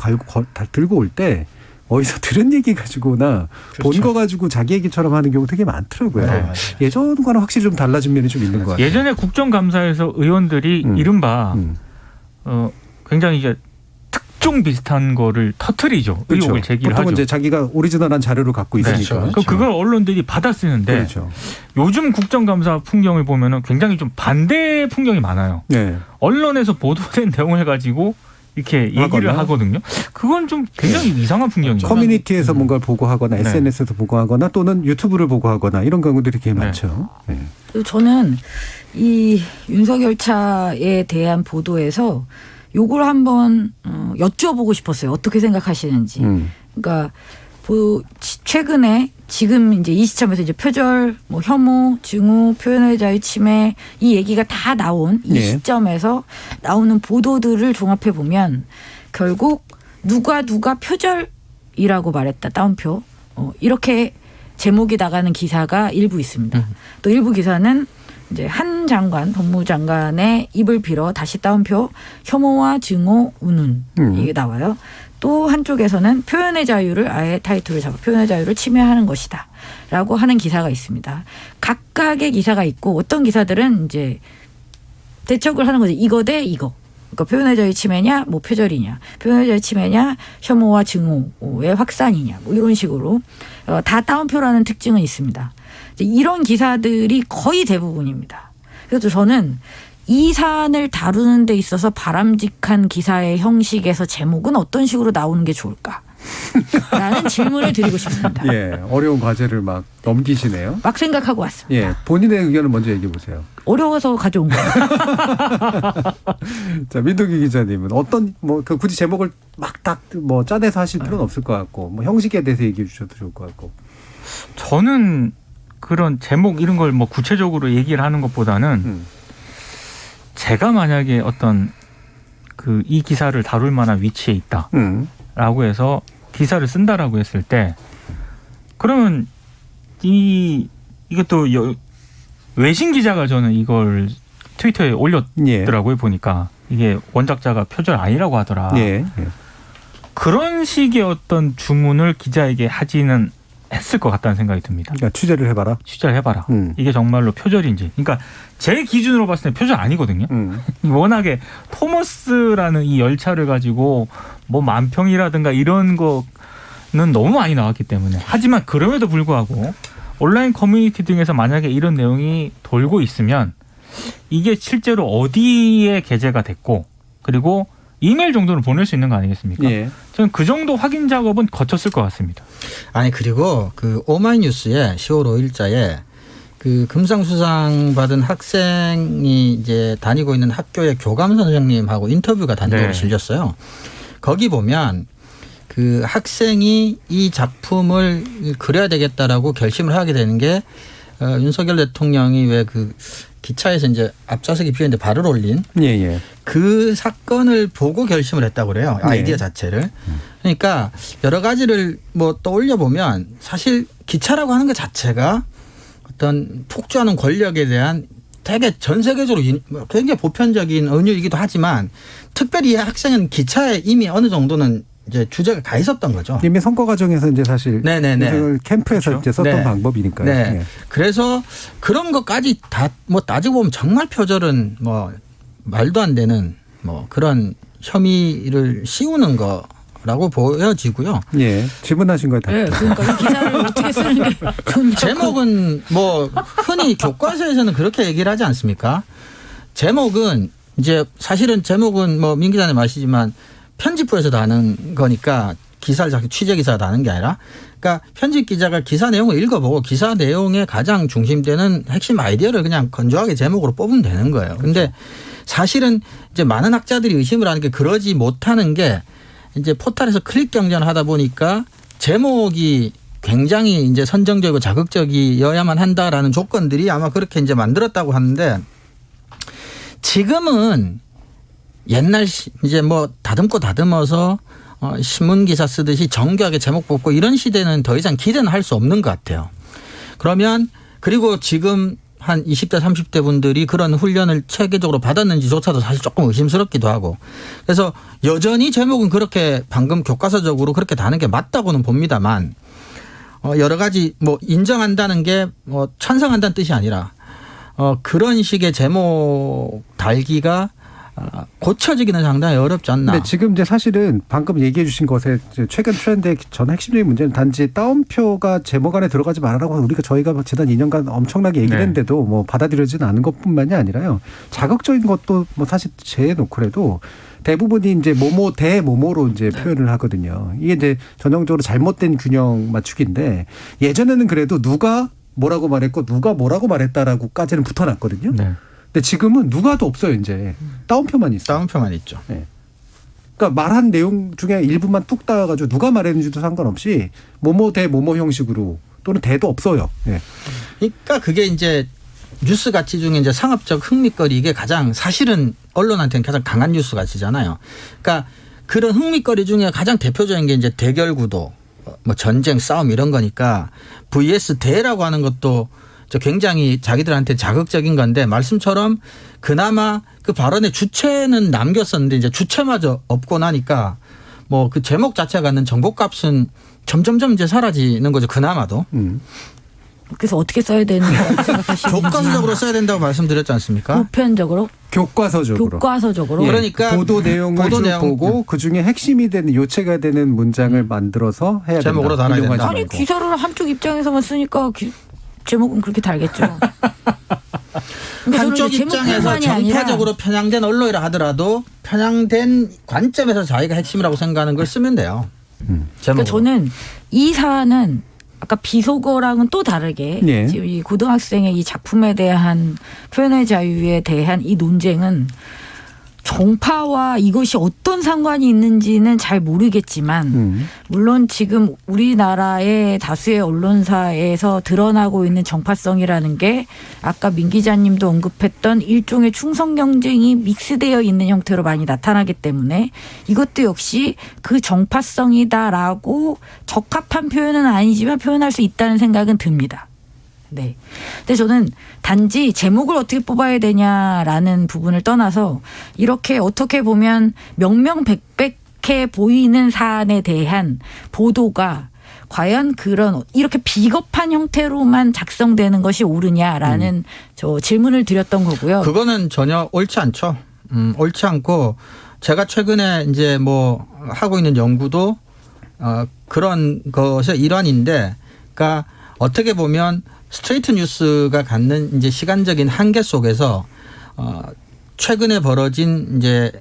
들고 올 때 어디서 들은 얘기 가지고나 본 거 가지고 자기 얘기처럼 하는 경우 되게 많더라고요. 예전과는 확실히 좀 달라진 면이 좀 있는 것 같아요. 예전에 국정감사에서 의원들이 이른바 굉장히 이제 특종 비슷한 거를 터트리죠. 의혹을 제기를 하죠. 보통은 이제 자기가 오리지널한 자료를 갖고 있으니까. 그걸 언론들이 받아 쓰는데 요즘 국정감사 풍경을 보면은 굉장히 좀 반대 풍경이 많아요. 언론에서 보도된 내용을 가지고 이렇게 얘기를 하거든요. 그건 좀 굉장히 이상한 풍경이죠. 커뮤니티에서 뭔가를 보고하거나 SNS에서 보고하거나 또는 유튜브를 보고하거나 이런 경우들이 되게 많죠. 저는 이 윤석열 차에 대한 보도에서 요걸 한번 여쭤보고 싶었어요. 어떻게 생각하시는지. 그러니까 최근에 지금 이제 이 시점에서 이제 표절, 혐오, 증오, 표현의 자유 침해 이 얘기가 다 나온 이 시점에서 나오는 보도들을 종합해 보면 결국 누가 표절이라고 말했다. 따옴표. 이렇게 제목이 나가는 기사가 일부 있습니다. 또 일부 기사는 이제 한 장관, 법무장관의 입을 빌어 다시 따옴표 혐오와 증오, 운운 이게 나와요. 또 한쪽에서는 표현의 자유를 아예 타이틀을 잡아 표현의 자유를 침해하는 것이다 라고 하는 기사가 있습니다. 각각의 기사가 있고 어떤 기사들은 이제 대척을 하는 거죠. 이거 대 이거. 그러니까 표현의 자유 침해냐 표절이냐. 표현의 자유 침해냐 혐오와 증오의 확산이냐 이런 식으로 다 따옴표라는 특징은 있습니다. 이런 기사들이 거의 대부분입니다. 그래서 저는 이 사안을 다루는 데 있어서 바람직한 기사의 형식에서 제목은 어떤 식으로 나오는 게 좋을까? 라는 질문을 드리고 싶습니다. 어려운 과제를 막 넘기시네요. 막 생각하고 왔습니다. 본인의 의견을 먼저 얘기해 보세요. 어려워서 가져온 거예요. 자, 민동기 기자님은 어떤 굳이 제목을 막 딱 짜내서 하실 필요는 없을 것 같고 형식에 대해서 얘기해 주셔도 좋을 것 같고. 저는 그런 제목 이런 걸 구체적으로 얘기를 하는 것보다는 제가 만약에 어떤 이 기사를 다룰 만한 위치에 있다라고 해서 기사를 쓴다라고 했을 때 그러면 이것도 외신 기자가 저는 이걸 트위터에 올렸더라고요. 보니까 이게 원작자가 표절 아니라고 하더라. 그런 식의 어떤 주문을 기자에게 하지는 했을 것 같다는 생각이 듭니다. 그러니까 취재를 해봐라. 이게 정말로 표절인지. 그러니까 제 기준으로 봤을 때 표절 아니거든요. 워낙에 토머스라는 이 열차를 가지고 만평이라든가 이런 거는 너무 많이 나왔기 때문에. 하지만 그럼에도 불구하고 온라인 커뮤니티 등에서 만약에 이런 내용이 돌고 있으면 이게 실제로 어디에 게재가 됐고 그리고 이메일 정도는 보낼 수 있는 거 아니겠습니까? 예. 저는 그 정도 확인 작업은 거쳤을 것 같습니다. 아니 그리고 그 오마이뉴스에 10월 5일자에 그 금상수상 받은 학생이 이제 다니고 있는 학교의 교감 선생님하고 인터뷰가 단독으로 네. 실렸어요. 거기 보면 그 학생이 이 작품을 그려야 되겠다라고 결심을 하게 되는 게 윤석열 대통령이 왜 그 기차에서 이제 앞좌석에 비었는데 발을 올린 예. 그 사건을 보고 결심을 했다고 그래요. 아이디어 네. 자체를. 그러니까 여러 가지를 뭐 떠올려 보면 사실 기차라고 하는 것 자체가 어떤 폭주하는 권력에 대한 되게 전 세계적으로 굉장히 보편적인 은유이기도 하지만 특별히 이 학생은 기차에 이미 어느 정도는 이제 주제가 가 있었던 거죠. 이미 선거 과정에서 이제 사실 네네네. 캠프에서 그렇죠. 이제 썼던 네. 방법이니까요. 네. 예. 그래서 그런 것까지 다 뭐 따지고 보면 정말 표절은 뭐 말도 안 되는 뭐 그런 혐의를 씌우는 거라고 보여지고요. 예. 질문하신 거에 답. 네, 그러니까 이 기사를 어떻게 쓰는 게 좋냐고. 제목은 뭐 흔히 교과서에서는 그렇게 얘기를 하지 않습니까? 제목은 이제 사실은 제목은 뭐 민 기자님 아시지만 편집부에서 다는 거니까 기사를 취재 기사가 다는 게 아니라 그러니까 편집 기자가 기사 내용을 읽어보고 기사 내용에 가장 중심되는 핵심 아이디어를 그냥 건조하게 제목으로 뽑으면 되는 거예요. 근데 사실은 이제 많은 학자들이 의심을 하는 게 그러지 못하는 게 이제 포털에서 클릭 경쟁을 하다 보니까 제목이 굉장히 이제 선정적이고 자극적이어야만 한다라는 조건들이 아마 그렇게 이제 만들었다고 하는데 지금은 옛날 이제 뭐 다듬어서 신문 기사 쓰듯이 정교하게 제목 뽑고 이런 시대는 더 이상 기대는 할 수 없는 것 같아요. 그러면 그리고 지금 한 20대 30대 분들이 그런 훈련을 체계적으로 받았는지조차도 사실 조금 의심스럽기도 하고 그래서 여전히 제목은 그렇게 방금 교과서적으로 그렇게 다는 게 맞다고는 봅니다만 여러 가지 뭐 인정한다는 게 뭐 찬성한다는 뜻이 아니라 그런 식의 제목 달기가 고쳐지기는 상당히 어렵지 않나. 근데 지금 이제 사실은 방금 얘기해 주신 것에 최근 트렌드의 전 핵심적인 문제는 단지 따옴표가 제목 안에 들어가지 말라고 저희가 지난 2년간 엄청나게 얘기를 네. 했는데도 뭐 받아들여지는 않은 것뿐만이 아니라요. 자극적인 것도 뭐 사실 재놓고라도 대부분이 이제 뭐뭐 대 뭐뭐로 이제 표현을 하거든요. 이게 이제 전형적으로 잘못된 균형 맞추기인데 예전에는 그래도 누가 뭐라고 말했고 누가 뭐라고 말했다라고까지는 붙어놨거든요. 네. 근데 지금은 누가도 없어요. 이제 따옴표만 있어요. 따옴표만 있죠. 네. 그러니까 말한 내용 중에 일부만 뚝 따가지고 누가 말했는지도 상관없이 뭐뭐 대 뭐뭐 형식으로 또는 대도 없어요. 네. 그러니까 그게 이제 뉴스 가치 중에 이제 상업적 흥미거리 이게 가장 사실은 언론한테는 가장 강한 뉴스 가치잖아요. 그러니까 그런 흥미거리 중에 가장 대표적인 게 이제 대결 구도, 뭐 전쟁, 싸움 이런 거니까 vs 대라고 하는 것도 굉장히 자기들한테 자극적인 건데 말씀처럼 그나마 그 발언의 주체는 남겼었는데 이제 주체마저 없고 나니까 뭐 그 제목 자체가 갖는 정보값은 점점점 이제 사라지는 거죠. 그나마도. 그래서 어떻게 써야 되는지 생각하시는지. 조건적으로 써야 된다고 말씀드렸지 않습니까? 보편적으로? 교과서적으로. 예. 그러니까 보도 내용을 쭉 보고 그중에 핵심이 되는 요체가 되는 문장을 만들어서 해야 된다. 제목으로 달아야 된다. 아니 기사를 한쪽 입장에서만 쓰니까 제목은 그렇게 달겠죠. 한쪽 입장에서 정파적으로 편향된 언론이라 하더라도 편향된 관점에서 자기가 핵심이라고 생각하는 걸 쓰면 돼요. 그러니까 저는 이 사안은 아까 비속어랑은 또 다르게 예. 지금 이 고등학생의 이 작품에 대한 표현의 자유에 대한 이 논쟁은 정파와 이것이 어떤 상관이 있는지는 잘 모르겠지만 물론 지금 우리나라의 다수의 언론사에서 드러나고 있는 정파성이라는 게 아까 민 기자님도 언급했던 일종의 충성 경쟁이 믹스되어 있는 형태로 많이 나타나기 때문에 이것도 역시 그 정파성이다라고 적합한 표현은 아니지만 표현할 수 있다는 생각은 듭니다. 네. 근데 저는 단지 제목을 어떻게 뽑아야 되냐라는 부분을 떠나서 이렇게 어떻게 보면 명명백백해 보이는 사안에 대한 보도가 과연 그런 이렇게 비겁한 형태로만 작성되는 것이 옳으냐라는 저 질문을 드렸던 거고요. 그거는 전혀 옳지 않죠. 옳지 않고 제가 최근에 이제 뭐 하고 있는 연구도 그런 것의 일환인데, 그러니까 어떻게 보면 스트레이트 뉴스가 갖는 이제 시간적인 한계 속에서 최근에 벌어진 이제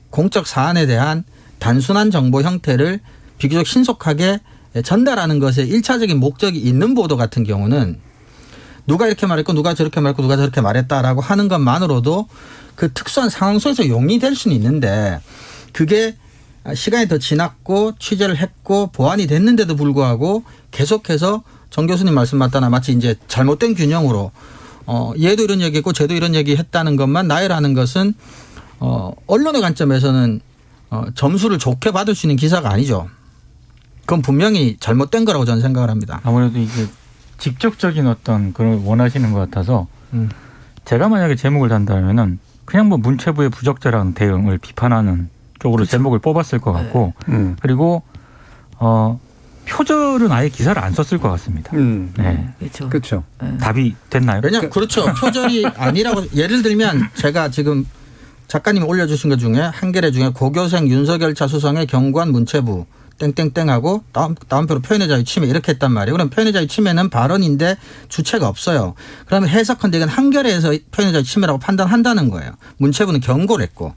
공적 사안에 대한 단순한 정보 형태를 비교적 신속하게 전달하는 것에 일차적인 목적이 있는 보도 같은 경우는 누가 이렇게 말했고 누가 저렇게 말했고 누가 저렇게 말했다라고 하는 것만으로도 그 특수한 상황 속에서 용이될 수는 있는데 그게 시간이 더 지났고 취재를 했고 보완이 됐는데도 불구하고 계속해서 정 교수님 말씀 맞다나 마치 이제 잘못된 균형으로 얘도 이런 얘기했고 쟤도 이런 얘기했다는 것만 나열하는 것은 언론의 관점에서는 점수를 좋게 받을 수 있는 기사가 아니죠. 그건 분명히 잘못된 거라고 저는 생각을 합니다. 아무래도 이게 직접적인 어떤 그걸 원하시는 것 같아서 제가 만약에 제목을 단다면은 그냥 뭐 문체부의 부적절한 대응을 비판하는 쪽으로 그렇죠. 제목을 뽑았을 것 같고 그리고 표절은 아예 기사를 안 썼을 것 같습니다. 네. 그렇죠. 답이 됐나요? 왜냐 그렇죠. 표절이 아니라고 예를 들면 제가 지금 작가님이 올려주신 것 중에 한겨레 중에 고교생 윤석열 차 수성의 경고한 문체부 땡땡땡하고 다음표로 표현의 자유 침해 이렇게 했단 말이에요. 그럼 표현의 자유 침해는 발언인데 주체가 없어요. 그러면 해석컨대 이건 한겨레에서 표현의 자유 침해라고 판단한다는 거예요. 문체부는 경고를 했고.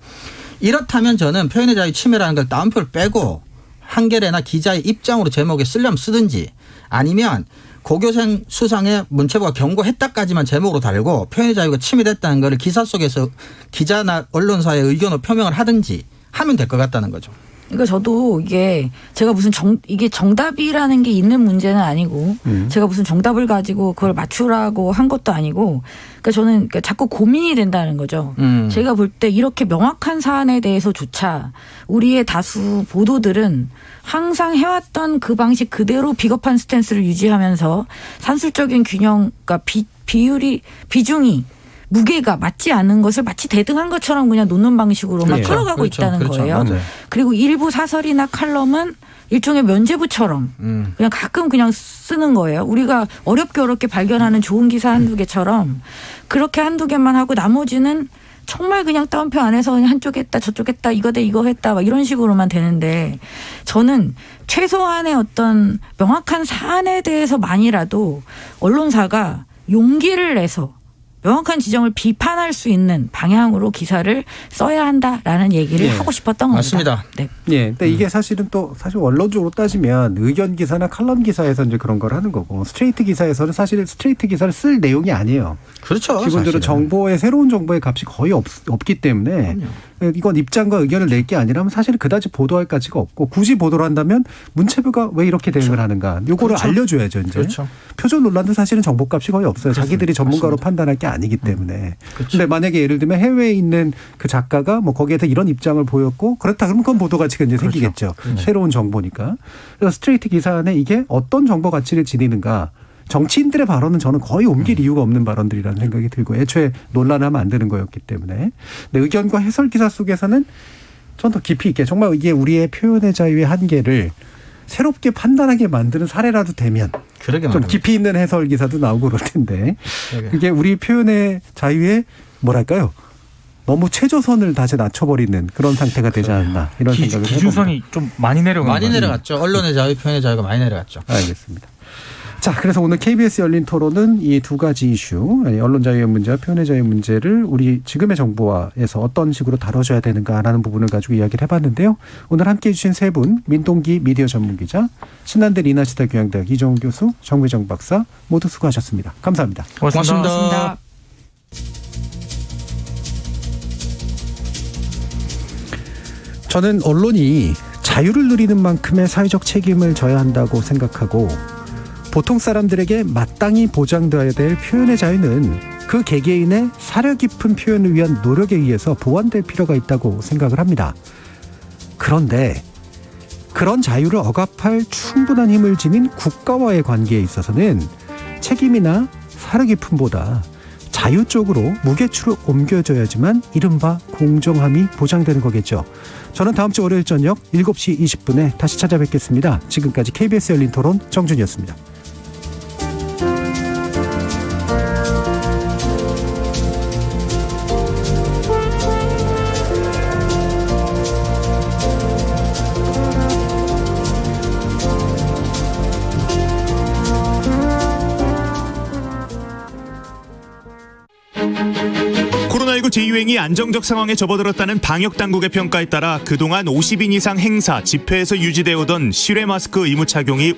이렇다면 저는 표현의 자유 침해라는 걸 다운표를 빼고 한겨레나 기자의 입장으로 제목에 쓰려면 쓰든지 아니면 고교생 수상에 문체부가 경고했다까지만 제목으로 달고 표현의 자유가 침해됐다는 걸 기사 속에서 기자나 언론사의 의견으로 표명을 하든지 하면 될 것 같다는 거죠. 그러니까 저도 이게 제가 무슨 이게 정답이라는 게 있는 문제는 아니고 제가 무슨 정답을 가지고 그걸 맞추라고 한 것도 아니고 그러니까 저는 자꾸 고민이 된다는 거죠. 제가 볼 때 이렇게 명확한 사안에 대해서조차 우리의 다수 보도들은 항상 해왔던 그 방식 그대로 비겁한 스탠스를 유지하면서 산술적인 균형, 그러니까 비중이 무게가 맞지 않은 것을 마치 대등한 것처럼 그냥 놓는 방식으로만 끌어가고 그렇죠. 있다는 그렇죠. 거예요. 맞아요. 그리고 일부 사설이나 칼럼은 일종의 면죄부처럼 그냥 가끔 그냥 쓰는 거예요. 우리가 어렵게 발견하는 좋은 기사 한두 개처럼 그렇게 한두 개만 하고 나머지는 정말 그냥 따옴표 안에서 그냥 한쪽 했다 저쪽 했다 이거 돼 이거 했다 막 이런 식으로만 되는데 저는 최소한의 어떤 명확한 사안에 대해서만이라도 언론사가 용기를 내서 명확한 지정을 비판할 수 있는 방향으로 기사를 써야 한다라는 얘기를 하고 싶었던 겁니다. 맞습니다. 네. 예. 근데 이게 사실 원론적으로 따지면 의견 기사나 칼럼 기사에서 이제 그런 걸 하는 거고 스트레이트 기사에서는 사실 스트레이트 기사를 쓸 내용이 아니에요. 그렇죠. 기본적으로 사실은. 새로운 정보의 값이 거의 없기 때문에 이건 입장과 의견을 낼 게 아니라면 사실은 그다지 보도할 가치가 없고 굳이 보도를 한다면 문체부가 왜 이렇게 대응을 하는가 요거를 그렇죠. 알려줘야죠. 이제. 그렇죠. 표절 논란도 사실은 정보값이 거의 없어요. 그렇습니다. 자기들이 전문가로 맞습니다. 판단할 게 아니기 때문에. 그렇죠. 근데 만약에 예를 들면 해외에 있는 그 작가가 뭐 거기에서 이런 입장을 보였고 그렇다 그러면 그건 보도 가치가 이제 생기겠죠. 새로운 정보니까. 그래서 스트레이트 기사 안에 이게 어떤 정보 가치를 지니는가. 정치인들의 발언은 저는 거의 옮길 이유가 없는 발언들이라는 생각이 들고 애초에 논란을 하면 안 되는 거였기 때문에. 근데 의견과 해설 기사 속에서는 전 더 깊이 있게 정말 이게 우리의 표현의 자유의 한계를 새롭게 판단하게 만드는 사례라도 되면 그러게 좀 말입니다. 깊이 있는 해설 기사도 나오고 그럴 텐데 그게 우리 표현의 자유의 뭐랄까요? 너무 최저선을 다시 낮춰버리는 그런 상태가 되지 않나 이런 생각을 해봅니다. 기준선이 좀 많이 내려간 많이 것 같아요. 내려갔죠. 언론의 자유, 표현의 자유가 많이 내려갔죠. 알겠습니다. 자, 그래서 오늘 KBS 열린 토론은 이 두 가지 이슈, 언론 자유의 문제와 표현의 자유의 문제를 우리 지금의 정부와에서 어떤 식으로 다뤄줘야 되는가라는 부분을 가지고 이야기를 해봤는데요. 오늘 함께해 주신 세 분, 민동기 미디어 전문기자, 신한대 리나시타 교양대학 이정훈 교수, 정배정 박사 모두 수고하셨습니다. 감사합니다. 고맙습니다. 저는 언론이 자유를 누리는 만큼의 사회적 책임을 져야 한다고 생각하고 보통 사람들에게 마땅히 보장되어야 될 표현의 자유는 그 개개인의 사려 깊은 표현을 위한 노력에 의해서 보완될 필요가 있다고 생각을 합니다. 그런데 그런 자유를 억압할 충분한 힘을 지닌 국가와의 관계에 있어서는 책임이나 사려 깊음보다 자유 쪽으로 무게추를 옮겨줘야지만 이른바 공정함이 보장되는 거겠죠. 저는 다음 주 월요일 저녁 7시 20분에 다시 찾아뵙겠습니다. 지금까지 KBS 열린 토론 정준이었습니다. 코로나19 재유행이 안정적 상황에 접어들었다는 방역당국의 평가에 따라 그동안 50인 이상 행사, 집회에서 유지되어 오던 실외 마스크 의무 착용이